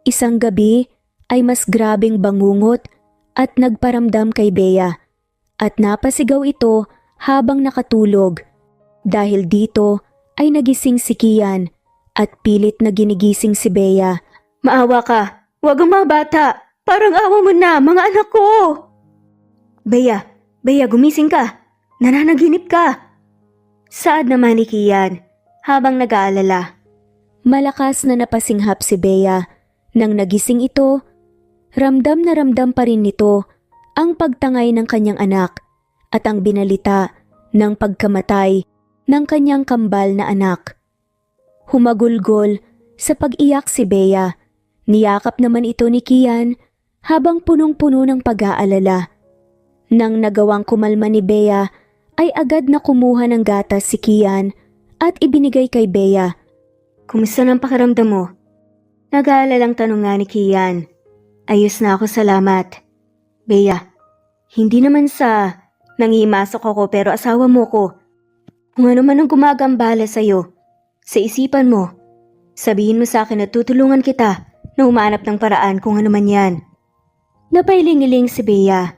Isang gabi ay mas grabing bangungot at nagparamdam kay Bea at napasigaw ito habang nakatulog. Dahil dito ay nagising si Kian at pilit na ginigising si Bea. Maawa ka, wag ang mga bata. Parang awa mo na, mga anak ko. Bea, gumising ka. Nananaginip ka. Saad naman ni Kian habang nag-aalala. Malakas na napasinghap si Bea. Nang nagising ito, ramdam na ramdam pa rin nito ang pagtangay ng kanyang anak at ang binalita ng pagkamatay ng kanyang kambal na anak. Humagulgol sa pag-iyak si Bea. Niyakap naman ito ni Kian habang punong-puno ng pag-aalala. Nang nagawang kumalma ni Bea, ay agad na kumuha ng gatas si Kian at ibinigay kay Bea. Kumusta ng pakiramdam mo? Nag-aalalang tanong nga ni Kian. Ayos na ako, salamat. Bea, hindi naman sa nangihimasok ako pero asawa mo ko. Kung ano man ang gumagambala sa'yo, sa isipan mo, sabihin mo sa akin na tutulungan kita na humanap ng paraan kung ano man yan. Napailing-iling si Bea,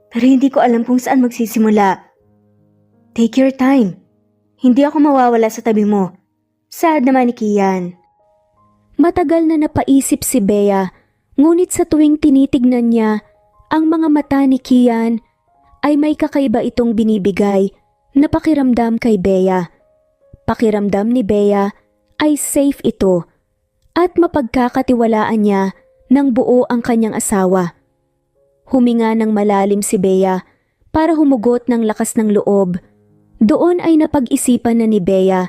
pero hindi ko alam kung saan magsisimula. Take your time. Hindi ako mawawala sa tabi mo. Sad naman ni Kian. Matagal na napaisip si Bea, ngunit sa tuwing tinitignan niya ang mga mata ni Kian, ay may kakaiba itong binibigay na pakiramdam kay Bea. Pakiramdam ni Bea ay safe ito at mapagkakatiwalaan niya ng buo ang kanyang asawa. Huminga ng malalim si Bea para humugot ng lakas ng loob. Doon ay napag-isipan na ni Bea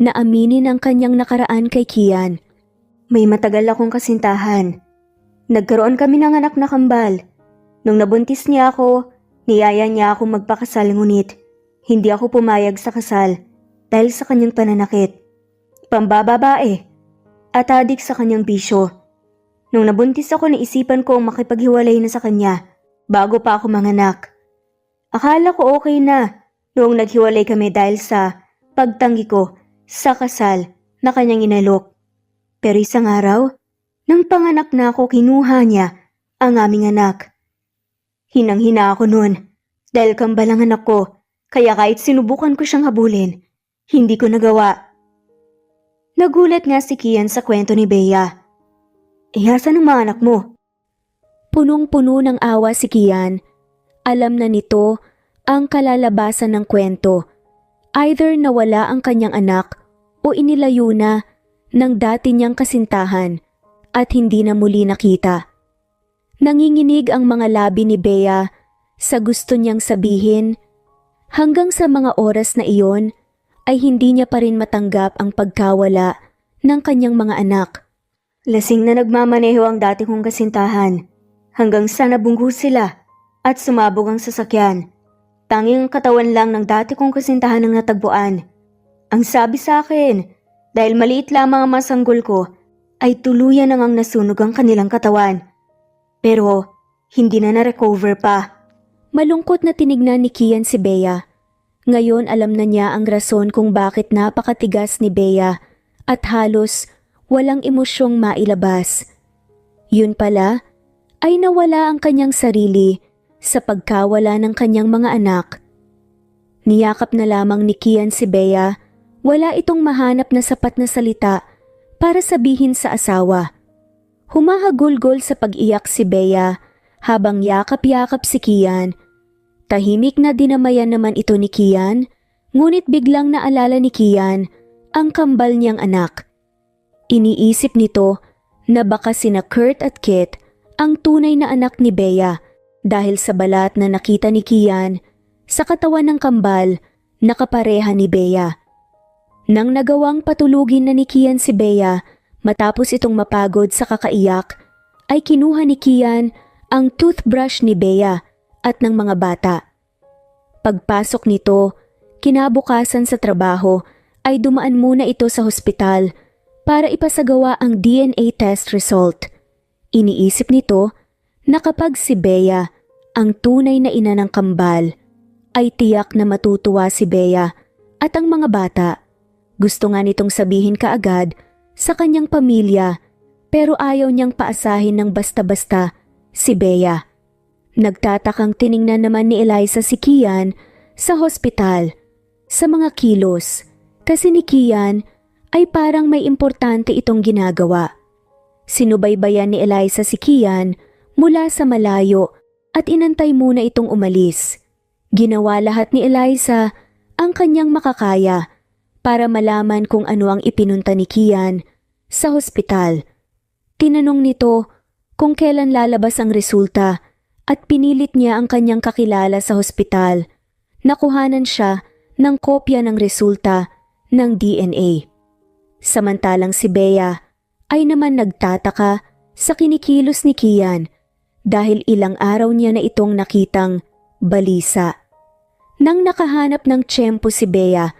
na aminin ang kanyang nakaraan kay Kian. May matagal akong kasintahan. Nagkaroon kami ng anak na kambal. Nung nabuntis niya ako, niyaya niya akong magpakasal ngunit hindi ako pumayag sa kasal dahil sa kanyang pananakit. Pambababae at adik sa kanyang bisyo. Nung nabuntis ako, naisipan ko ang makipaghiwalay na sa kanya bago pa ako manganak. Akala ko okay na noong naghiwalay kami dahil sa pagtanggi ko sa kasal na kanyang inalok. Pero isang araw, nang panganak na ako, kinuha niya ang aming anak. Hinang-hina ako noon dahil kambal ang anak ko, kaya kahit sinubukan ko siyang habulin, hindi ko nagawa. Nagulat nga si Kian sa kwento ni Bea. Asan ang mga anak mo? Punong-puno ng awa si Kian. Alam na nito ang kalalabasan ng kwento. Either nawala ang kanyang anak o inilayo na ng dati niyang kasintahan at hindi na muli nakita. Nanginginig ang mga labi ni Bea sa gusto niyang sabihin. Hanggang sa mga oras na iyon ay hindi niya pa rin matanggap ang pagkawala ng kanyang mga anak. Lasing na nagmamaneho ang dati kong kasintahan hanggang sa nabunggo sila at sumabog ang sasakyan. Tanging ang katawan lang ng dati kong kasintahan ang natagpuan. Ang sabi sa akin, dahil maliit lamang ang masanggol ko, ay tuluyan nang nasunog ang kanilang katawan. Pero hindi na na-recover pa. Malungkot na tinignan ni Kian si Bea. Ngayon alam na niya ang rason kung bakit napakatigas ni Bea at halos walang emosyong mailabas. Yun pala ay nawala ang kanyang sarili sa pagkawala ng kanyang mga anak. Niyakap na lamang ni Kian si Bea. Wala itong mahanap na sapat na salita para sabihin sa asawa. Humahagulgol sa pag-iyak si Bea habang yakap-yakap si Kian. Tahimik na dinamayan naman ito ni Kian, ngunit biglang naalala ni Kian ang kambal niyang anak. Iniisip nito na baka sina Kurt at Kit ang tunay na anak ni Bea dahil sa balat na nakita ni Kian sa katawan ng kambal na kapareha ni Bea. Nang nagawang patulugin na ni Kian si Bea matapos itong mapagod sa kakaiyak, ay kinuha ni Kian ang toothbrush ni Bea at ng mga bata. Pagpasok nito, kinabukasan sa trabaho ay dumaan muna ito sa hospital para ipasagawa ang DNA test result. Iniisip nito na kapag si Bea ang tunay na ina ng kambal, ay tiyak na matutuwa si Bea at ang mga bata. Gusto nga nitong sabihin kaagad sa kanyang pamilya pero ayaw niyang paasahin ng basta-basta si Bea. Nagtatakang tiningnan naman ni Eliza si Kian sa hospital sa mga kilos kasi ni Kian ay parang may importante itong ginagawa. Sinubaybayan ni Eliza si Kian mula sa malayo at inantay muna itong umalis. Ginawa lahat ni Eliza ang kanyang makakaya para malaman kung ano ang ipinunta ni Kian sa hospital. Tinanong nito kung kailan lalabas ang resulta at pinilit niya ang kanyang kakilala sa hospital. Nakuhanan siya ng kopya ng resulta ng DNA. Samantalang si Bea ay naman nagtataka sa kinikilos ni Kian dahil ilang araw niya na itong nakitang balisa. Nang nakahanap ng tiyempo si Bea,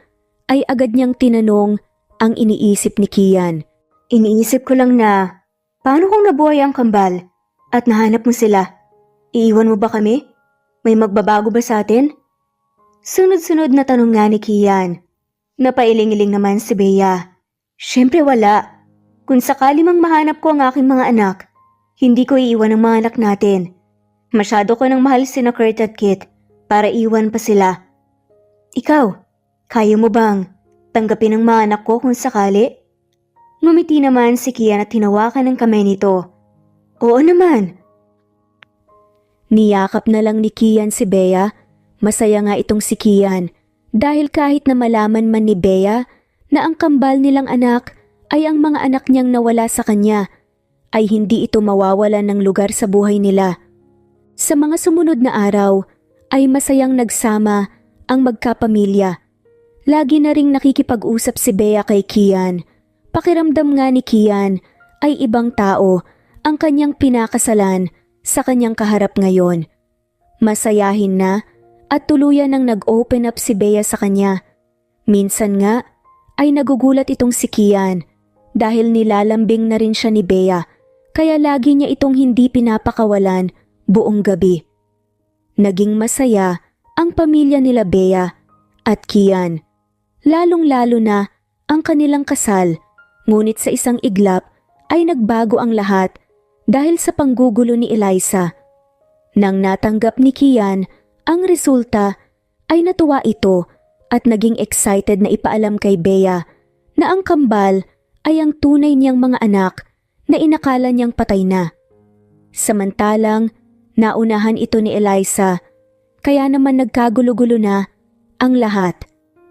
ay agad niyang tinanong ang iniisip ni Kian. Iniisip ko lang na, paano kung nabuhay ang kambal at nahanap mo sila? Iiwan mo ba kami? May magbabago ba sa atin? Sunod-sunod na tanong nga ni Kian. Napailing-iling naman si Bea. Siyempre wala. Kung sakali mang mahanap ko ang aking mga anak, hindi ko iiwan ang mga anak natin. Masyado ko nang mahal sina Kurt at Kit para iwan pa sila. Ikaw, kaya mo bang tanggapin ang mga anak ko kung sakali? Ngumiti naman si Kian at hinawakan ng kamay nito. Oo naman. Niyakap na lang ni Kian si Bea. Masaya nga itong si Kian dahil kahit na malaman man ni Bea na ang kambal nilang anak ay ang mga anak niyang nawala sa kanya, ay hindi ito mawawalan ng lugar sa buhay nila. Sa mga sumunod na araw ay masayang nagsama ang magkapamilya. Lagi na ring nakikipag-usap si Bea kay Kian. Pakiramdam nga ni Kian ay ibang tao ang kanyang pinakasalan sa kanyang kaharap ngayon. Masayahin na at tuluyan nang nag-open up si Bea sa kanya. Minsan nga ay nagugulat itong si Kian dahil nilalambing na rin siya ni Bea kaya lagi niya itong hindi pinapakawalan buong gabi. Naging masaya ang pamilya nila Bea at Kian. Lalong-lalo na ang kanilang kasal. Ngunit sa isang iglap ay nagbago ang lahat dahil sa panggugulo ni Eliza. Nang natanggap ni Kian ang resulta ay natuwa ito at naging excited na ipaalam kay Bea na ang kambal ay ang tunay niyang mga anak na inakala niyang patay na. Samantalang naunahan ito ni Eliza kaya naman nagkagulo-gulo na ang lahat.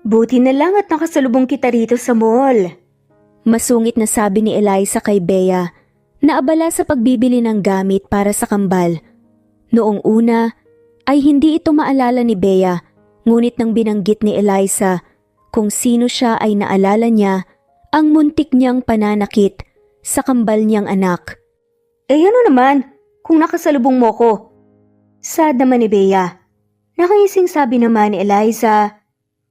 Buti na lang at nakasalubong kita rito sa mall. Masungit na sabi ni Eliza kay Bea na abala sa pagbibili ng gamit para sa kambal. Noong una ay hindi ito maalala ni Bea, ngunit nang binanggit ni Eliza kung sino siya ay naalala niya ang muntik niyang pananakit sa kambal niyang anak. Ano naman kung nakasalubong mo ko? Sad naman ni Bea. Nakaising sabi naman ni Eliza,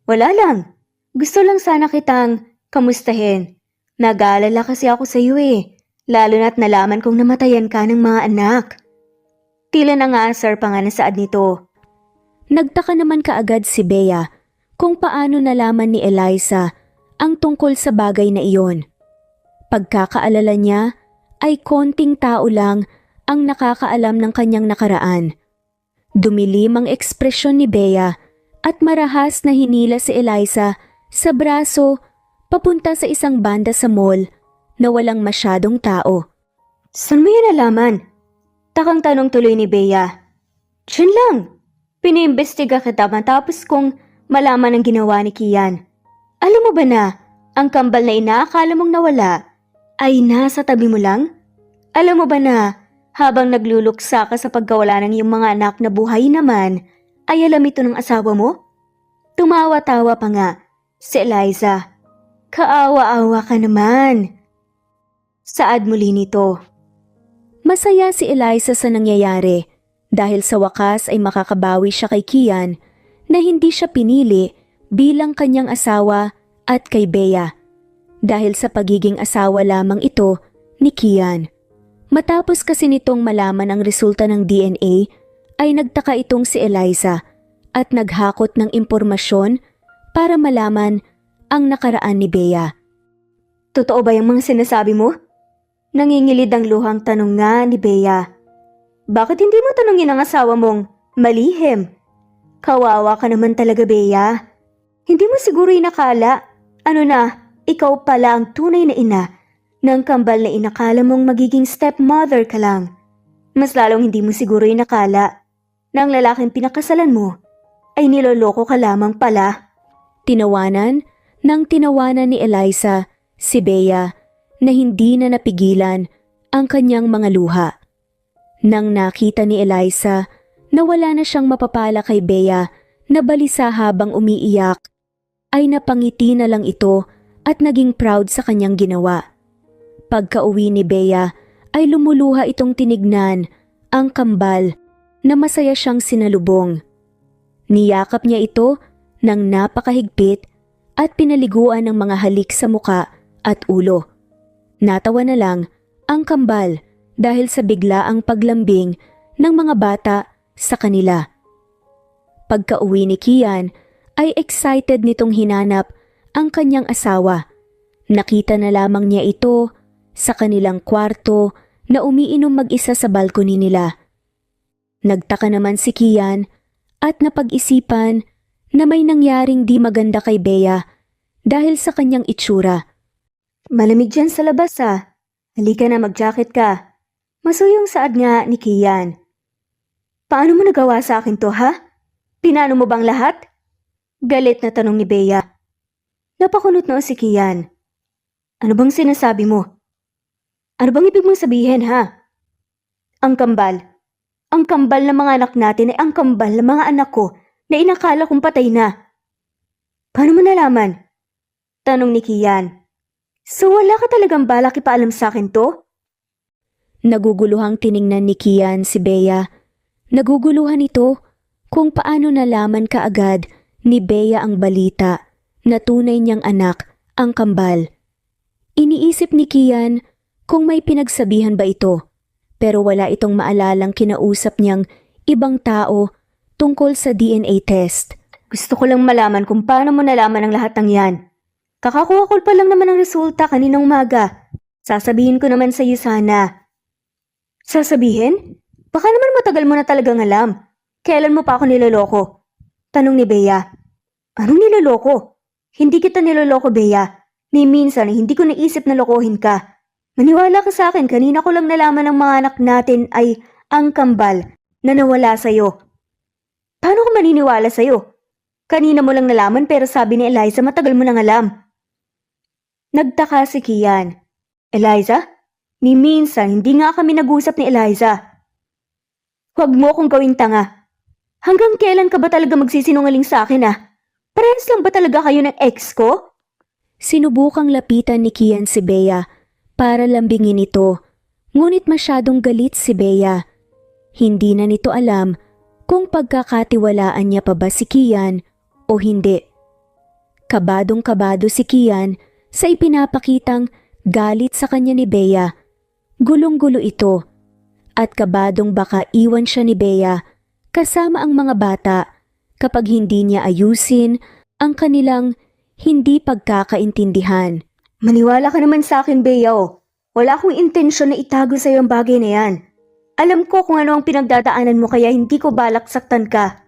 wala lang. Gusto lang sana kitang kamustahin. Nag-aalala kasi ako sa iyo lalo na't nalaman kong namatayan ka ng mga anak. Tila nangaasar pa nga na saad nito. Nagtaka naman kaagad si Bea kung paano nalaman ni Eliza ang tungkol sa bagay na iyon. Pagkakaalala niya ay konting tao lang ang nakakaalam ng kanyang nakaraan. Dumilim ang ekspresyon ni Bea at marahas na hinila si Eliza sa braso papunta sa isang banda sa mall na walang masyadong tao. Saan mo yan nalaman? Takang tanong tuloy ni Bea. Diyan lang. Piniimbestiga kita matapos kong malaman ang ginawa ni Kian. Alam mo ba na ang kambal na inaakala mong nawala ay nasa tabi mo lang? Alam mo ba na habang nagluluksa ka sa pagkawala ng iyong mga anak na buhay naman ay alam ito ng asawa mo? Tumawa-tawa pa nga si Eliza. Kaawa-awa ka naman. Saad muli nito. Masaya si Eliza sa nangyayari dahil sa wakas ay makakabawi siya kay Kian na hindi siya pinili bilang kanyang asawa at kay Bea dahil sa pagiging asawa lamang ito ni Kian. Matapos kasi nitong malaman ang resulta ng DNA ay nagtaka itong si Eliza at naghakot ng impormasyon para malaman ang nakaraan ni Bea. Totoo ba yung mga sinasabi mo? Nangingilid ang luhang tanong nga ni Bea. Bakit hindi mo tanungin ang asawa mong malihim? Kawawa ka naman talaga, Bea. Hindi mo siguro inakala, ikaw pala ang tunay na ina ng kambal na inakala mong magiging stepmother ka lang. Mas lalong hindi mo siguro inakala na ang lalaking pinakasalan mo ay niloloko ka lamang pala. Tinawanan ni Eliza si Bea na hindi na napigilan ang kanyang mga luha. Nang nakita ni Eliza na wala na siyang mapapala kay Bea na balisa habang umiiyak, ay napangiti na lang ito at naging proud sa kanyang ginawa. Pagka-uwi ni Bea ay lumuluha itong tinignan ang kambal na masaya siyang sinalubong. Niyakap niya ito ng napakahigpit at pinaliguan ng mga halik sa muka at ulo. Natawa na lang ang kambal dahil sa biglaang paglambing ng mga bata sa kanila. Pagka-uwi ni Kian ay excited nitong hinanap ang kanyang asawa. Nakita na lamang niya ito sa kanilang kwarto na umiinom mag-isa sa balkoni nila. Nagtaka naman si Kian at napag-isipan na may nangyaring di maganda kay Bea dahil sa kanyang itsura. Malamig dyan sa labas Halika na, mag-jacket ka. Masuyong saad nga ni Kian. Paano mo nagawa sa akin to, ha? Pinano mo bang lahat? Galit na tanong ni Bea. Napakunot noo si Kian. Ano bang sinasabi mo? Ano bang ibig mong sabihin, ha? Ang kambal ng mga anak natin ay ang kambal ng mga anak ko na inakala kong patay na. Paano mo nalaman? Tanong ni Kian. So wala ka talagang balak ipaalam sa akin to? Naguguluhang tiningnan ni Kian si Bea. Naguguluhan ito kung paano nalaman kaagad ni Bea ang balita na tunay niyang anak ang kambal. Iniisip ni Kian kung may pinagsabihan ba ito, pero wala itong maalalang kinausap niyang ibang tao tungkol sa DNA test. Gusto ko lang malaman kung paano mo nalaman ang lahat ng yan. Kakakuha ko pa lang naman ang resulta kaninang umaga. Sasabihin ko naman sa iyo sana. Sasabihin? Baka naman matagal mo na talagang alam. Kailan mo pa ako niloloko? Tanong ni Bea. Anong niloloko? Hindi kita niloloko, Bea. Ni minsan hindi ko naisip na lokohin ka. Maniwala ka sa akin, kanina ko lang nalaman ng mga anak natin ay ang kambal na nawala sa'yo. Paano ko maniniwala sa'yo? Kanina mo lang nalaman pero sabi ni Eliza matagal mo nang alam. Nagtaka si Kian. Eliza? Ni minsan hindi nga kami nag-usap ni Eliza. Huwag mo akong gawing tanga. Hanggang kailan ka ba talaga magsisinungaling sa akin Parehas lang ba talaga kayo ng ex ko? Sinubukang lapitan ni Kian si Bea para lambingin ito, ngunit masyadong galit si Bea. Hindi na nito alam kung pagkakatiwalaan niya pa ba si Kian o hindi. Kabadong-kabado si Kian sa ipinapakitang galit sa kanya ni Bea. Gulong-gulo ito at kabadong baka iwan siya ni Bea kasama ang mga bata kapag hindi niya ayusin ang kanilang hindi pagkakaintindihan. Maniwala ka naman sa akin, Bea. Wala akong intensyon na itago sa iyo ang bagay na yan. Alam ko kung ano ang pinagdadaanan mo kaya hindi ko balak saktan ka.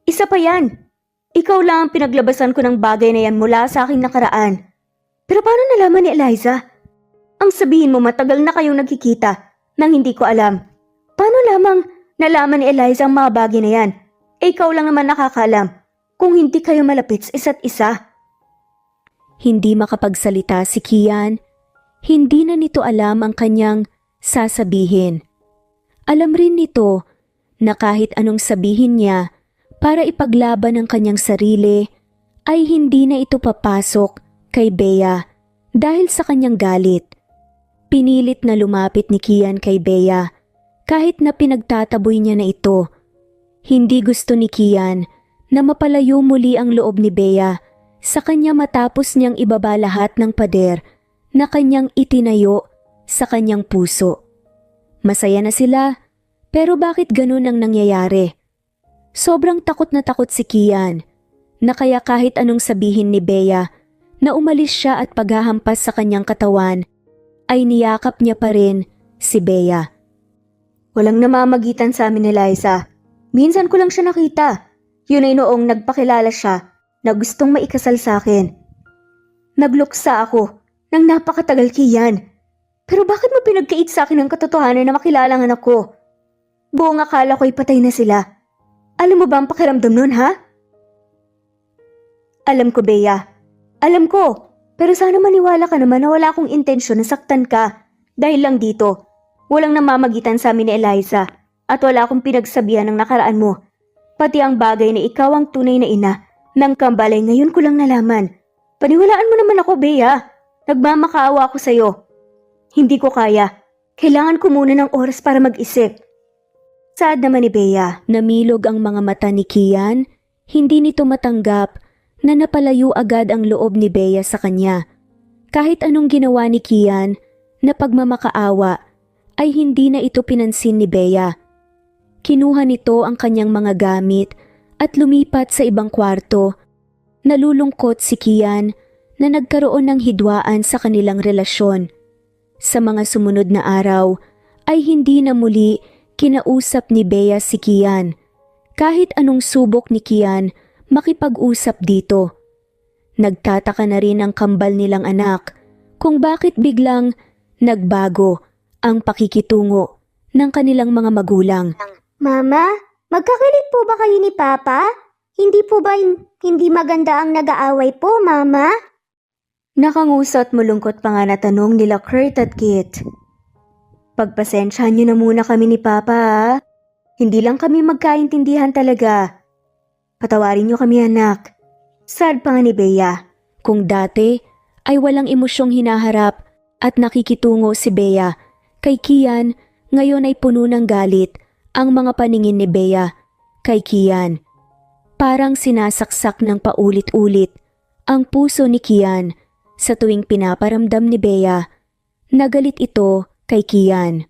Isa pa yan. Ikaw lang ang pinaglabasan ko ng bagay na yan mula sa aking nakaraan. Pero paano nalaman ni Eliza? Ang sabihin mo matagal na kayong nagkikita nang hindi ko alam. Paano lamang nalaman ni Eliza ang mga bagay na yan? Ikaw lang naman nakakaalam kung hindi kayo malapit sa isa't isa. Hindi makapagsalita si Kian. Hindi na nito alam ang kanyang sasabihin. Alam rin nito na kahit anong sabihin niya para ipaglaban ang kanyang sarili ay hindi na ito papasok kay Bea dahil sa kanyang galit. Pinilit na lumapit ni Kian kay Bea kahit na pinagtataboy niya na ito. Hindi gusto ni Kian na mapalayo muli ang loob ni Bea sa kanya matapos niyang ibaba lahat ng pader na kanyang itinayo sa kanyang puso. Masaya na sila, pero bakit ganun ang nangyayari? Sobrang takot na takot si Kian, na kaya kahit anong sabihin ni Bea na umalis siya at paghahampas sa kanyang katawan, ay niyakap niya pa rin si Bea. Walang namamagitan sa amin ni Eliza. Minsan ko lang siya nakita. Yun ay noong nagpakilala siya na gustong maikasal sa akin. Nagluksa ako ng napakatagal, Kian. Pero bakit mo pinagkait sa akin ang katotohanan na makilala ang anak ko? Buong akala ko'y patay na sila. Alam mo ba ang pakiramdam nun, ha? Alam ko, Bea. Alam ko. Pero sana maniwala ka naman na wala akong intensyon na saktan ka. Dahil lang dito, walang namamagitan sa amin ni Eliza at wala akong pinagsabihan ng nakaraan mo. Pati ang bagay na ikaw ang tunay na ina Nang kambal ay ngayon ko lang nalaman. Paniwalaan mo naman ako, Bea. Nagmamakaawa ako sa'yo. Hindi ko kaya. Kailangan ko muna ng oras para mag-isip. Saad naman ni Bea. Namilog ang mga mata ni Kian, hindi nito matanggap na napalayo agad ang loob ni Bea sa kanya. Kahit anong ginawa ni Kian na pagmamakaawa ay hindi na ito pinansin ni Bea. Kinuha nito ang kanyang mga gamit at lumipat sa ibang kwarto. Nalulungkot si Kian na nagkaroon ng hidwaan sa kanilang relasyon. Sa mga sumunod na araw ay hindi na muli kinausap ni Bea si Kian. Kahit anong subok ni Kian makipag-usap dito. Nagtataka na rin ang kambal nilang anak kung bakit biglang nagbago ang pakikitungo ng kanilang mga magulang. Mama, magkakalit po ba kayo ni Papa? Hindi po ba hindi maganda ang nag-aaway po, Mama? Nakangusot malungkot pa nga na tanong nila Kurt at Kit. Pagpasensyahan niyo na muna kami ni Papa ha. Hindi lang kami magkaintindihan talaga. Patawarin niyo kami anak. Sad pa nga ni Bea. Kung dati ay walang emosyong hinaharap at nakikitungo si Bea, kay Kian ngayon ay puno ng galit ang mga paningin ni Bea kay Kian. Parang sinasaksak ng paulit-ulit ang puso ni Kian sa tuwing pinaparamdam ni Bea na galit ito kay Kian.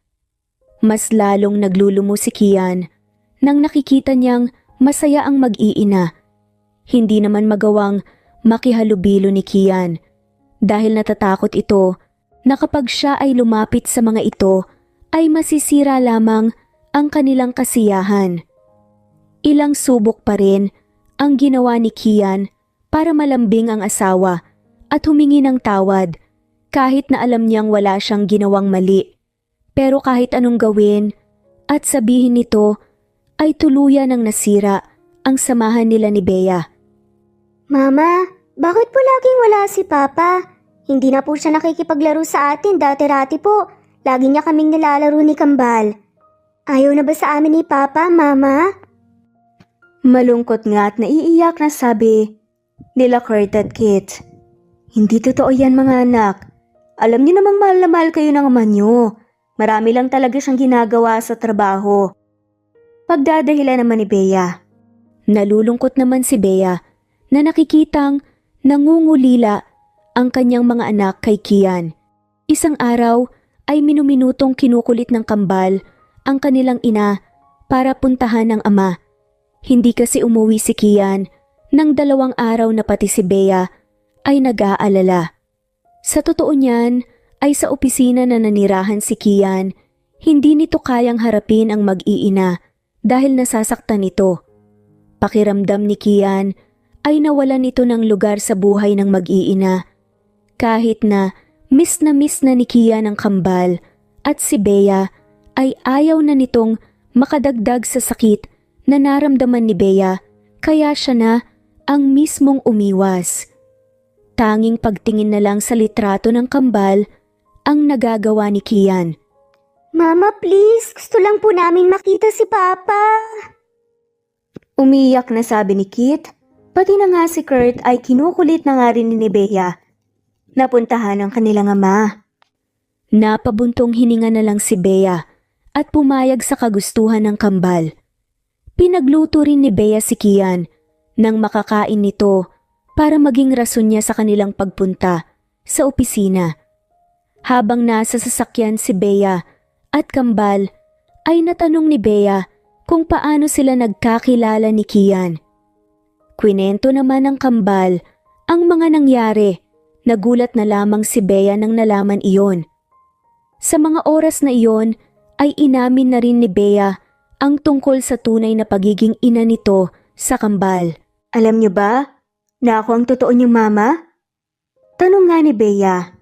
Mas lalong naglulumo si Kian nang nakikita niyang masaya ang mag-iina. Hindi naman magawang makihalubilo ni Kian dahil natatakot ito na kapag siya ay lumapit sa mga ito ay masisira lamang ang kanilang kasiyahan. Ilang subok pa rin ang ginawa ni Kian para malambing ang asawa at humingi ng tawad kahit na alam niyang wala siyang ginawang mali. Pero kahit anong gawin at sabihin nito ay tuluyan ng nasira ang samahan nila ni Bea. Mama, bakit po laging wala si Papa? Hindi na po siya nakikipaglaro sa atin dati-rati po. Lagi niya kaming nilalaro ni Kambal. Ayaw na ba sa amin ni Papa, Mama? Malungkot nga at naiiyak na sabi nila Kurt at Kit. Hindi totoo yan mga anak. Alam niyo namang mahal na mahal kayo ng ama niyo. Marami lang talaga siyang ginagawa sa trabaho. Pagdadahilan naman ni Bea. Nalulungkot naman si Bea na nakikitang nangungulila ang kanyang mga anak kay Kian. Isang araw ay minuminutong kinukulit ng Kambal ang kanilang ina para puntahan ng ama. Hindi kasi umuwi si Kian nang 2 araw na pati si Bea ay nag-aalala. Sa totoo niyan ay sa opisina na nanirahan si Kian, hindi nito kayang harapin ang mag-iina dahil nasasaktan ito. Pakiramdam ni Kian ay nawalan nito ng lugar sa buhay ng mag-iina. Kahit na miss na ni Kian ang Kambal at si Bea ay ayaw na nitong makadagdag sa sakit na naramdaman ni Bea kaya siya na ang mismong umiwas. Tanging pagtingin na lang sa litrato ng Kambal ang nagagawa ni Kian. Mama, please. Gusto lang po namin makita si Papa. Umiyak na sabi ni Kit. Pati na nga si Kurt ay kinukulit na nga rin ni Bea. Napuntahan ang kanilang ama. Napabuntong hininga na lang si Bea at pumayag sa kagustuhan ng Kambal. Pinagluto rin ni Bea si Kian nang makakain nito para maging rason niya sa kanilang pagpunta sa opisina. Habang nasa sasakyan si Bea at Kambal ay natanong ni Bea kung paano sila nagkakilala ni Kian. Kwinento naman ng Kambal ang mga nangyari. Nagulat na lamang si Bea nang nalaman iyon. Sa mga oras na iyon ay inamin na rin ni Bea ang tungkol sa tunay na pagiging ina nito sa Kambal. Alam niyo ba na ako ang totoo niyong mama? Tanong nga ni Bea.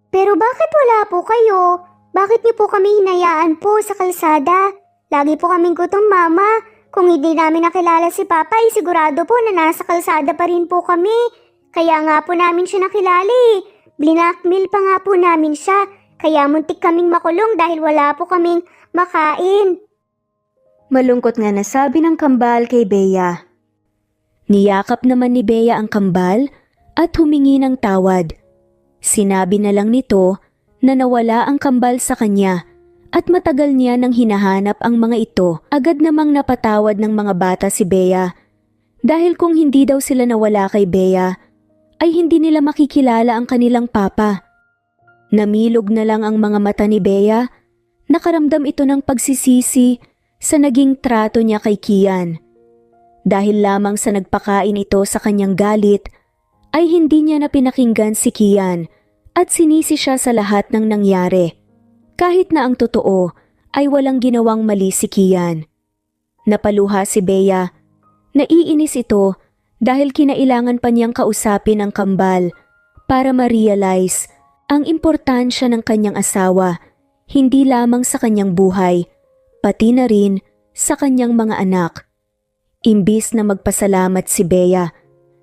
Pero bakit wala po kayo? Bakit niyo po kami hinayaan po sa kalsada? Lagi po kaming gutom, Mama. Kung hindi namin nakilala si Papa, ay sigurado po na nasa kalsada pa rin po kami. Kaya nga po namin siya nakilala eh. Blinakmail pa nga po namin siya. Kaya muntik kaming makulong dahil wala po kaming makain. Malungkot nga nasabi ng Kambal kay Bea. Niyakap naman ni Bea ang kambal at humingi ng tawad. Sinabi na lang nito na nawala ang kambal sa kanya at matagal niya nang hinahanap ang mga ito. Agad namang napatawad ng mga bata si Bea dahil kung hindi daw sila nawala kay Bea ay hindi nila makikilala ang kanilang papa. Namilog na lang ang mga mata ni Bea. Nakaramdam ito ng pagsisisi sa naging trato niya kay Kian. Dahil lamang sa nagpakain ito sa kanyang galit, ay hindi niya na pinakinggan si Kian at sinisi siya sa lahat ng nangyari. Kahit na ang totoo ay walang ginawang mali si Kian. Napaluha si Bea. Naiinis ito dahil kinailangan pa niyang kausapin ang kambal para ma-realize ang importansya ng kanyang asawa, hindi lamang sa kanyang buhay, pati na rin sa kanyang mga anak. Imbis na magpasalamat si Bea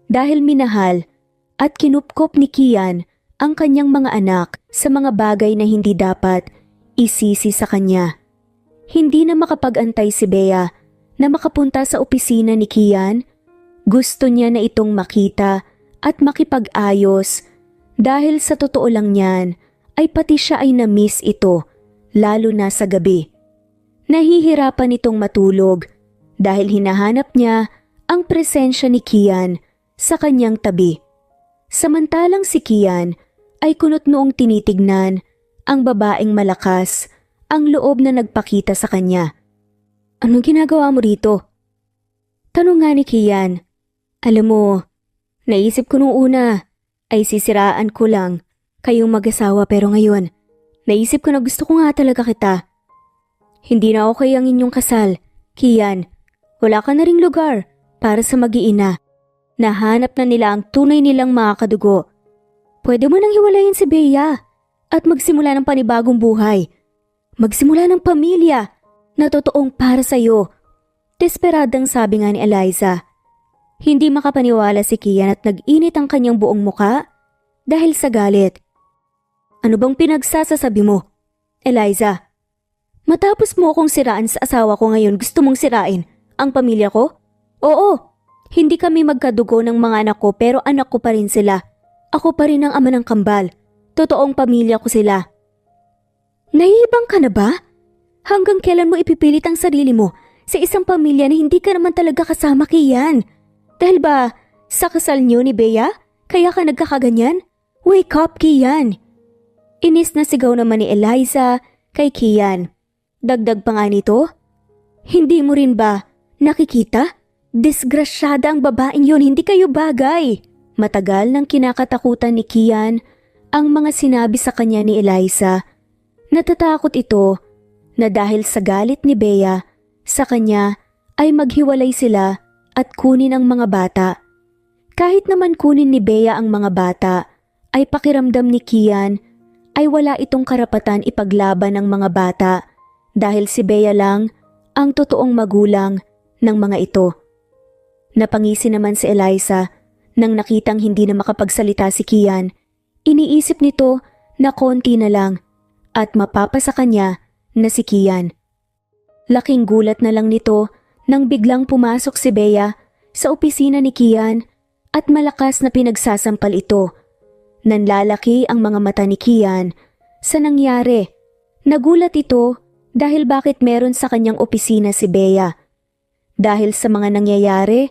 dahil minahal at kinupkop ni Kian ang kanyang mga anak sa mga bagay na hindi dapat isisi sa kanya. Hindi na makapag-antay si Bea na makapunta sa opisina ni Kian. Gusto niya na itong makita at makipag-ayos dahil sa totoo lang niyan ay pati siya ay na-miss ito, lalo na sa gabi. Nahihirapan itong matulog dahil hinahanap niya ang presensya ni Kian sa kanyang tabi. Samantalang si Kian ay kunot noong tinitignan ang babaeng malakas ang loob na nagpakita sa kanya. "Anong ginagawa mo rito?" Tanong nga ni Kian. "Alam mo, naisip ko nung una ay sisiraan ko lang kayong mag-asawa pero ngayon, naisip ko na gusto ko nga talaga kita. Hindi na okay ang inyong kasal, Kian. Wala ka na ring lugar para sa mag-iina. Nahanap na nila ang tunay nilang mga kadugo. Pwede mo nang hiwalayin si Bea at magsimula ng panibagong buhay. Magsimula ng pamilya na totoong para sa'yo." Desperadang sabi nga ni Eliza. Hindi makapaniwala si Kian at nag-init ang kanyang buong muka dahil sa galit. "Ano bang pinagsasasabi mo, Eliza? Matapos mo akong siraan sa asawa ko ngayon, gusto mong sirain ang pamilya ko?" "Oo, hindi kami magkadugo ng mga anak ko pero anak ko pa rin sila. Ako pa rin ang ama ng kambal. Totoong pamilya ko sila." Naiibang ka na ba? Hanggang kailan mo ipipilit ang sarili mo sa isang pamilya na hindi ka naman talaga kasama, Kian? Dahil ba sa kasal niyo ni Bea, kaya ka nagkakaganyan? Wake up, Kian! Inis na sigaw naman ni Eliza kay Kian. Dagdag pa nga nito, "Hindi mo rin ba nakikita? Disgrasyada ang babaeng yun, hindi kayo bagay." Matagal nang kinakatakutan ni Kian ang mga sinabi sa kanya ni Eliza. Natatakot ito na dahil sa galit ni Bea sa kanya ay maghiwalay sila at kunin ang mga bata. Kahit naman kunin ni Bea ang mga bata, ay pakiramdam ni Kian ay wala itong karapatan ipaglaban ng mga bata dahil si Bea lang ang totoong magulang ng mga ito. Napangisi naman si Eliza nang nakitang hindi na makapagsalita si Kian. Iniisip nito na konti na lang at mapapasa kanya na si Kian. Laking gulat na lang nito nang biglang pumasok si Bea sa opisina ni Kian at malakas na pinagsasampal ito. Nanlalaki ang mga mata ni Kian sa nangyari. Nagulat ito dahil bakit meron sa kanyang opisina si Bea. Dahil sa mga nangyayari,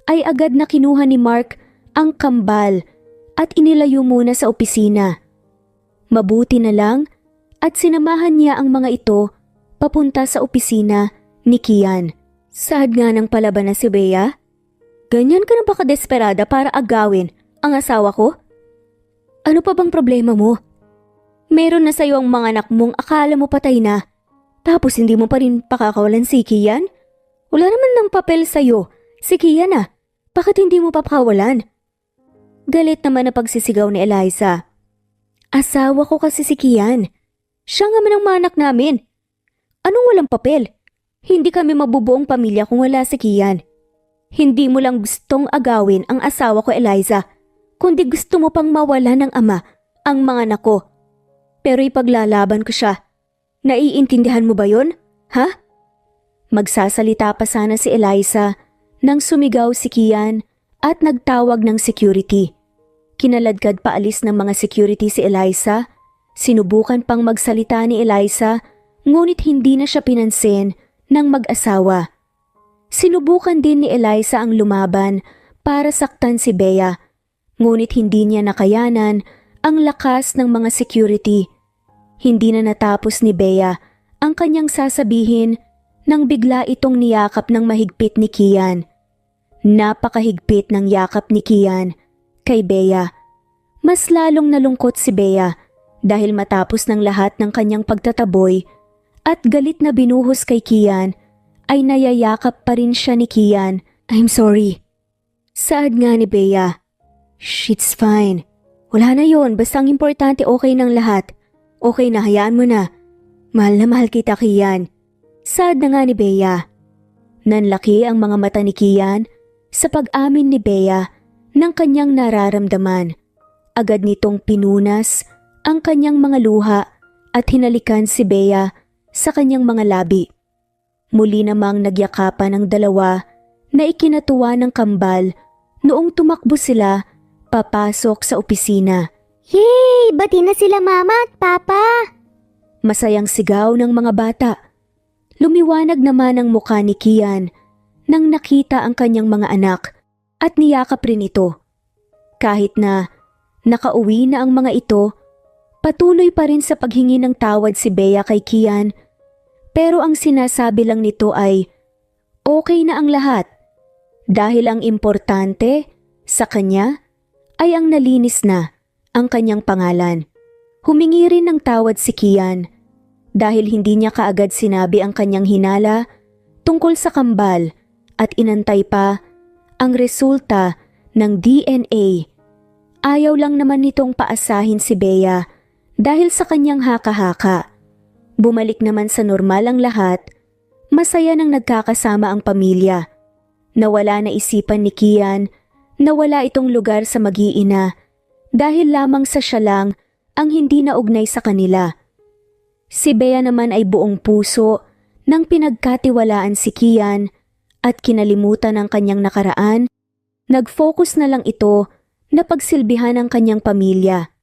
ay agad na kinuha ni Mark ang kambal at inilayo muna sa opisina. Mabuti na lang at sinamahan niya ang mga ito papunta sa opisina ni Kian. Sad nga ng palaban na si Bea. Ganyan ka na ba kadesperada para agawin ang asawa ko? Ano pa bang problema mo? Meron na sa'yo ang mga anak mong akala mo patay na. Tapos hindi mo pa rin pakakawalan si Kian? Wala naman ng papel sa'yo. Si Kian ah. Bakit hindi mo papakawalan? Galit naman na pagsisigaw ni Eliza. Asawa ko kasi si Kian. Siya nga man ang mga anak namin. Anong walang papel? Hindi kami mabubuong pamilya kung wala si Kian. Hindi mo lang gustong agawin ang asawa ko, Eliza, kundi gusto mo pang mawala ng ama ang mga anak ko. Pero ipaglalaban ko siya. Naiintindihan mo ba yon? Ha? Magsasalita pa sana si Eliza nang sumigaw si Kian at nagtawag ng security. Kinaladkad paalis ng mga security si Eliza. Sinubukan pang magsalita ni Eliza, ngunit hindi na siya pinansin ng mag-asawa. Sinubukan din ni Eliza ang lumaban para saktan si Bea, ngunit hindi niya nakayanan ang lakas ng mga security. Hindi na natapos ni Bea ang kanyang sasabihin nang bigla itong niyakap ng mahigpit ni Kian. Napakahigpit ng yakap ni Kian kay Bea. Mas lalong nalungkot si Bea dahil matapos ng lahat ng kanyang pagtataboy at galit na binuhos kay Kian, ay nayayakap pa rin siya ni Kian. I'm sorry. Saad nga ni Bea. Shh, it's fine. Wala na yon, basta ang importante okay ng lahat. Okay na, hayaan mo na. Mahal na mahal kita, Kian. Saad na nga ni Bea. Nanlaki ang mga mata ni Kian sa pag-amin ni Bea ng kanyang nararamdaman. Agad nitong pinunas ang kanyang mga luha at hinalikan si Bea sa kanyang mga labi. Muli namang nagyakapan ang dalawa na ikinatuwa ng kambal noong tumakbo sila papasok sa opisina. Yay! Bati na sila mama at papa! Masayang sigaw ng mga bata. Lumiwanag naman ang mukha ni Kian nang nakita ang kanyang mga anak at niyakap rin ito. Kahit na nakauwi na ang mga ito, patuloy pa rin sa paghingi ng tawad si Bea kay Kian, pero ang sinasabi lang nito ay okay na ang lahat dahil ang importante sa kanya ay ang nalinis na ang kanyang pangalan. Humingi rin ng tawad si Kian dahil hindi niya kaagad sinabi ang kanyang hinala tungkol sa kambal at inantay pa ang resulta ng DNA. Ayaw lang naman nitong paasahin si Bea dahil sa kanyang haka-haka. Bumalik naman sa normal ang lahat, masaya nang nagkakasama ang pamilya. Nawala na isipan ni Kian na wala itong lugar sa mag-iina dahil lamang sa siya lang ang hindi naugnay sa kanila. Si Bea naman ay buong puso nang pinagkatiwalaan si Kian at kinalimutan ang kanyang nakaraan. Nag-focus na lang ito na pagsilbihan ang kanyang pamilya.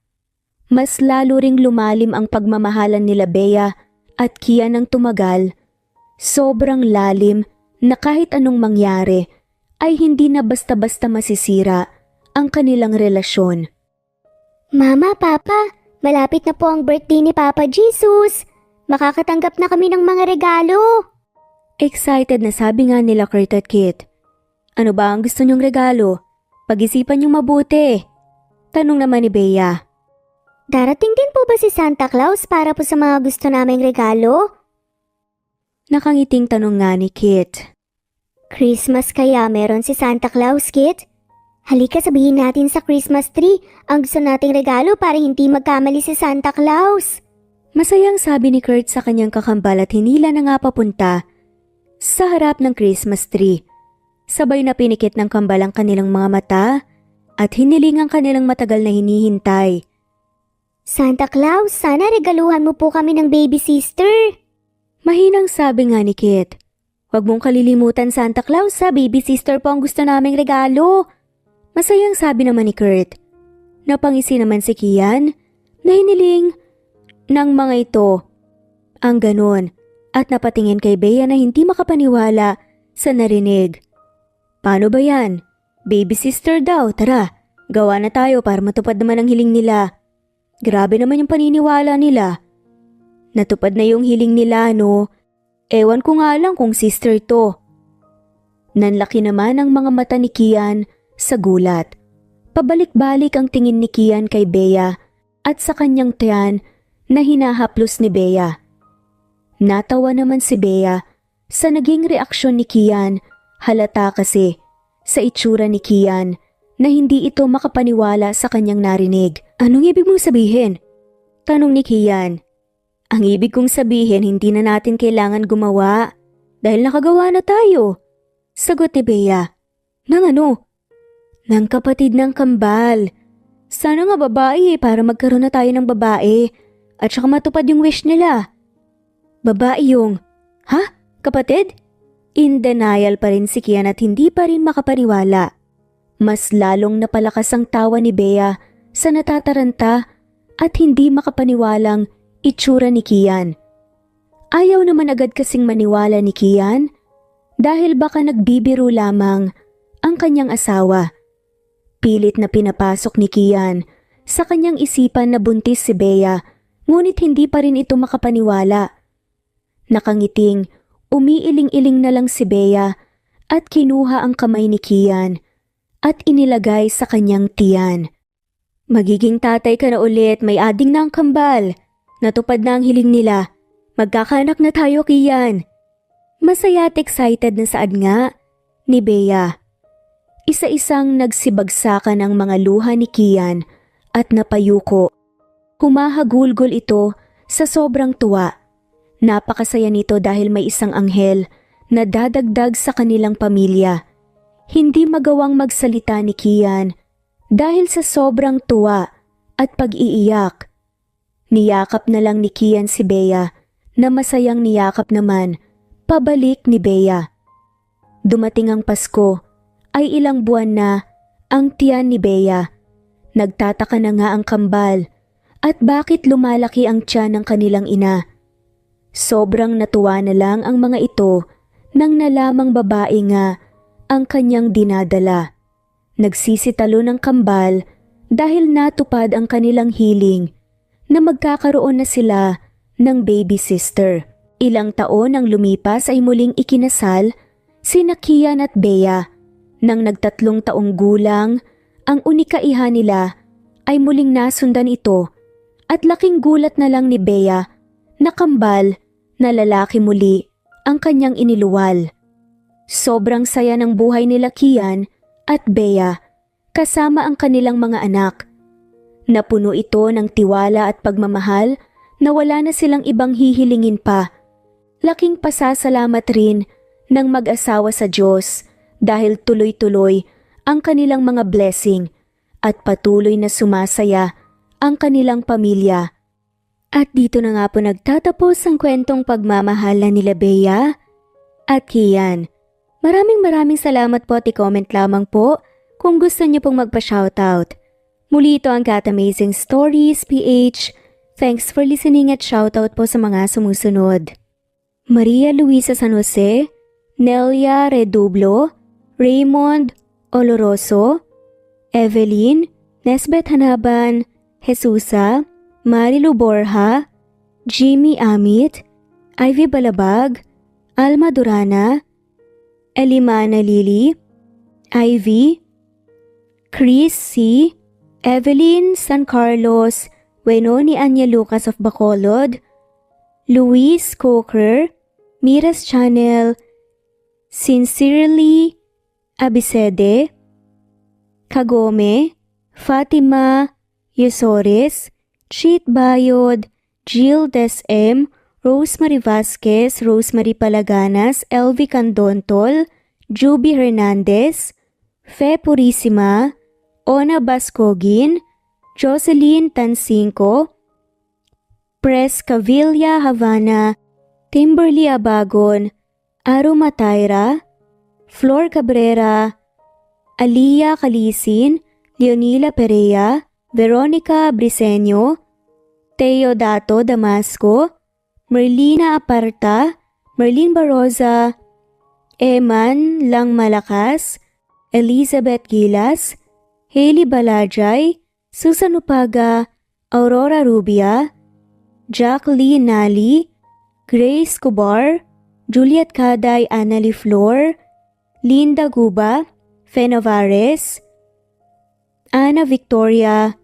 Mas lalo ring lumalim ang pagmamahalan nila Bea at Kian ng tumagal. Sobrang lalim na kahit anong mangyari ay hindi na basta-basta masisira ang kanilang relasyon. Mama, papa, malapit na po ang birthday ni Papa Jesus. Makakatanggap na kami ng mga regalo. Excited na sabi nga nila Kurt at Kit. Ano ba ang gusto niyong regalo? Pag-isipan niyong mabuti. Tanong naman ni Bea. Darating din po ba si Santa Claus para po sa mga gusto naming regalo? Nakangiting tanong nga ni Kit. Christmas kaya meron si Santa Claus, Kit? Halika sabihin natin sa Christmas tree ang gusto nating regalo para hindi magkamali si Santa Claus. Masayang sabi ni Kurt sa kanyang kakambal at hinila na nga papunta sa harap ng Christmas tree. Sabay na pinikit ng kambal ang kanilang mga mata at hiniling ang kanilang matagal na hinihintay. Santa Claus, sana regaluhan mo po kami ng baby sister. Mahinang sabi nga ni Kit. Huwag mong kalilimutan Santa Claus, sa baby sister po ang gusto naming regalo. Masayang sabi naman ni Kurt. Napangisi naman si Kian na hiniling ng mga ito ang ganon at napatingin kay Bea na hindi makapaniwala sa narinig. Paano ba yan? Baby sister daw, tara. Gawa na tayo para matupad naman ang hiling nila. Grabe naman yung paniniwala nila. Natupad na yung hiling nila, no? Ewan ko nga lang kung sister to. Nanlaki naman ang mga mata ni Kian sa gulat. Pabalik-balik ang tingin ni Kian kay Bea at sa kanyang tiyan na hinahaplos ni Bea. Natawa naman si Bea sa naging reaksyon ni Kian. Halata kasi sa itsura ni Kian na hindi ito makapaniwala sa kanyang narinig. Anong ibig mong sabihin? Tanong ni Kian. Ang ibig kong sabihin hindi na natin kailangan gumawa dahil nakagawa na tayo. Sagot ni Bea. Nang ano? Nang kapatid ng kambal. Sana nga babae para magkaroon na tayo ng babae at saka matupad yung wish nila. Babae yung, ha? Kapatid? In denial pa rin si Kian at hindi pa rin makapaniwala. Mas lalong napalakas ang tawa ni Bea sa natataranta at hindi makapaniwalang itsura ni Kian. Ayaw naman agad kasing maniwala ni Kian dahil baka nagbibiro lamang ang kanyang asawa. Pilit na pinapasok ni Kian sa kanyang isipan na buntis si Bea, ngunit hindi pa rin ito makapaniwala. Nakangiting, umiiling-iling na lang si Bea at kinuha ang kamay ni Kian at inilagay sa kanyang tiyan. Magiging tatay ka na ulit, may ading na ang kambal. Natupad na ang hiling nila. Magkakaanak na tayo, Kian. Masaya at excited na saad nga ni Bea. Isa-isang nagsibagsakan ang mga luha ni Kian at napayuko. Humahagulgol ito sa sobrang tuwa. Napakasaya nito dahil may isang anghel na dadagdag sa kanilang pamilya. Hindi magawang magsalita ni Kian dahil sa sobrang tuwa at pag-iiyak. Niyakap na lang ni Kian si Bea na masayang niyakap naman pabalik ni Bea. Dumating ang Pasko ay ilang buwan na ang tiyan ni Bea. Nagtataka na nga ang kambal at bakit lumalaki ang tiyan ng kanilang ina. Sobrang natuwa na lang ang mga ito nang nalamang babae nga ang kanyang dinadala. Nagsisitalo ng kambal dahil natupad ang kanilang hiling na magkakaroon na sila ng baby sister. Ilang taon ang lumipas ay muling ikinasal sina Kian at Bea. Nang nagtatlong taong gulang, ang unikaiha nila ay muling nasundan ito at laking gulat na lang ni Bea na kambal na lalaki muli ang kanyang iniluwal. Sobrang saya ng buhay nila Kian at Bea kasama ang kanilang mga anak. Napuno ito ng tiwala at pagmamahal na wala na silang ibang hihilingin pa. Laking pasasalamat rin ng mag-asawa sa Diyos dahil tuloy-tuloy ang kanilang mga blessing at patuloy na sumasaya ang kanilang pamilya. At dito na nga po nagtatapos ang kwentong pagmamahala nila Bea at Kian. Maraming salamat po at i-comment lamang po kung gusto niyo pong magpa-shoutout. Muli ito ang Cat Amazing Stories PH. Thanks for listening at shoutout po sa mga sumusunod. Maria Luisa San Jose, Nelia Redublo, Raymond Oloroso, Evelyn, Nesbeth Hanaban, Jesusa, Marilu Borja, Jimmy Amit, Ivy Balabag, Alma Durana, Elimana Lily, Ivy, Chris C., Evelyn San Carlos, Wenoni Anya Lucas of Bacolod, Luis Coker, Miras Channel, Sincerely Abisede, Kagome, Fatima Yusores, Cheat Bayod, Jill Des-M, Rosemary Vasquez, Rosemary Palaganas, Elvie Candontol, Juby Hernandez, Fe Purisima, Ona Bascogin, Jocelyn Tancinco, Pres Cavilla Havana, Timberly Abagon, Aro Matayra, Flor Cabrera, Aliyah Calisin, Leonila Perea, Veronica Briseño, Teo Dato Damasco, Merlina Aparta, Merlin Baroza, Eman Lang Malakas, Elizabeth Gilas, Hailey Balajay, Susan Upaga, Aurora Rubia, Jacqueline Nali, Grace Cubar, Juliet Caday Annalie Flor, Linda Guba, Fe Navares, Ana Victoria,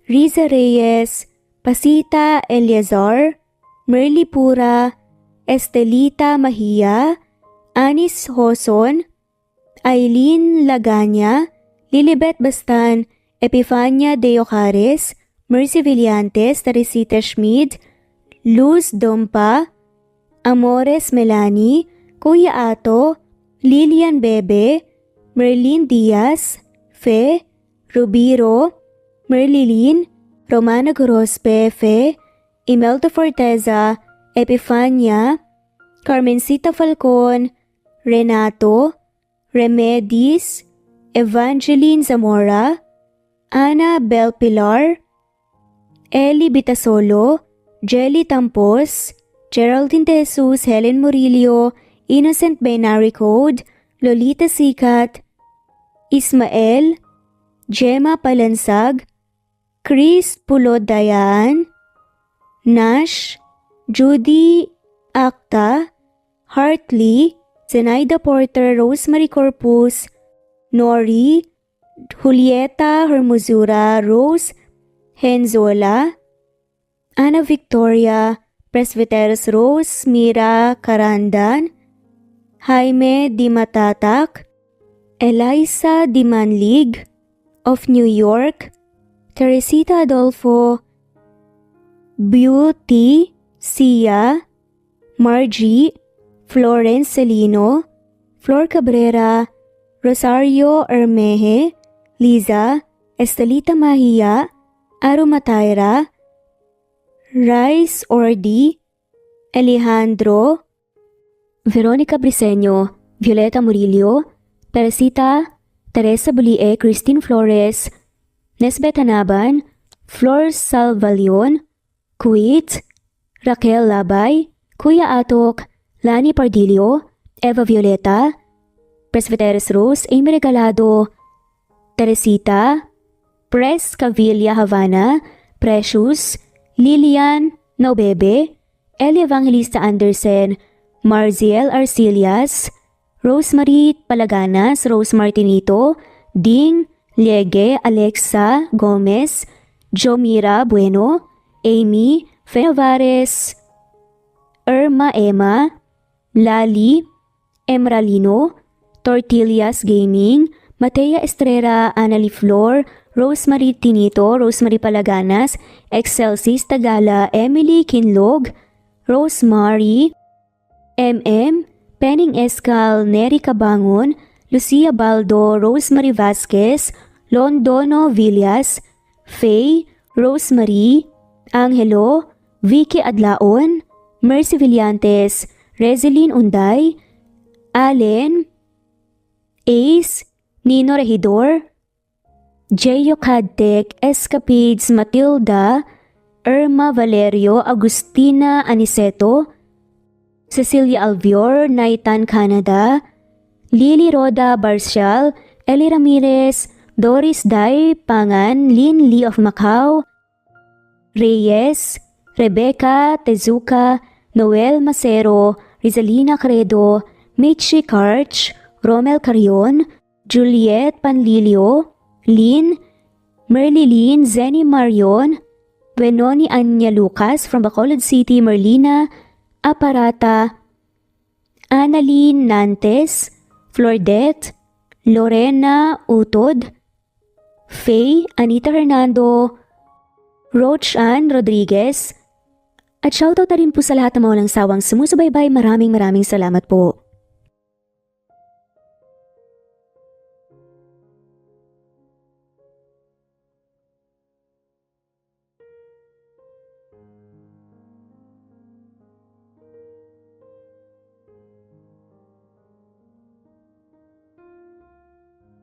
Riza Reyes, Pasita Eliazar, Merly Pura, Estelita Mahia, Anis Hoson, Aileen Laganya, Lilibet Bastan, Epifania De Ocares, Mercy Villantes, Teresita Schmid, Luz Dompa, Amores Melanie, Kuya Ato, Lilian Bebe, Merlin Diaz, Fe, Rubiro, Merlilin, Romana Gorospe, Fe, Imelda Forteza, Epifania, Carmencita Falcon, Renato, Remedis, Evangeline Zamora, Ana Belpilar, Eli Bitasolo, Jelly Tampos, Geraldine De Jesus, Helen Murillo, Innocent Binary Code, Lolita Sikat, Ismael, Gemma Palansag, Chris Pulodayaan, Nash, Judy Acta, Hartley, Zenaida Porter, Rosemary Corpus, Nori, Julieta Hermosura, Rose Henzola, Ana Victoria, Presbyteros Rose Mira Carandan, Jaime Dimatatak, Eliza Dimanlig of New York, Teresita Adolfo, Beauty, Sia, Margie, Florence Celino, Flor Cabrera, Rosario Ermeje, Liza, Estelita Mahia, Arumatayra, Rice Ordi, Alejandro, Veronica Briseño, Violeta Murillo, Teresita, Teresa Bulie, Christine Flores, Nesbet Hanaban, Flor Salvalion, Kuwait, Raquel Labay, Kuya Atok, Lani Pardillo, Eva Violeta, Presbyteros Rose, Amy Regalado, Teresita, Pres Cavilla Havana, Precious, Lilian Naubebe, Eli Evangelista Anderson, Marziel Arcilias, Rosemary Palaganas, Rose Martinito, Ding Liege, Alexa Gomez, Jomira Bueno, Amy Fenovares, Irma Emma, Lali Emralino, Tortillas Gaming, Matea Estrera, Annalie Flor, Rosemary Tinito, Rosemary Palaganas, Excelsis Tagala, Emily Kinlog, Rosemary, MM, Penning Escal, Neri Cabangon, Lucia Baldo, Rosemary Vasquez, Londono Villas, Faye, Rosemary, Angelo, Vicky Adlaon, Mercy Villantes, Rezeline Unday, Allen, Ace, Nino Regidor, Jeyo Cadtec, Escapades Matilda, Irma Valerio, Agustina Aniceto, Cecilia Alvior, Naitan Canada, Lily Roda Barcial, Eli Ramirez, Doris Day Pangan, Lynn Lee of Macau, Reyes, Rebecca Tezuka, Noel Macero, Rizalina Credo, Michi Karch, Romel Carion, Juliet Panlilio, Lynn, Merlilyn Zenny Marion, Benoni Anya Lucas from Bacolod City, Merlina Aparata, Annalyn Nantes, Flordette, Lorena Utod, Faye, Anita Hernando, Roach Ann Rodriguez, at shoutout na rin po sa lahat ng mga walang sawang sumusubaybay. Maraming salamat po.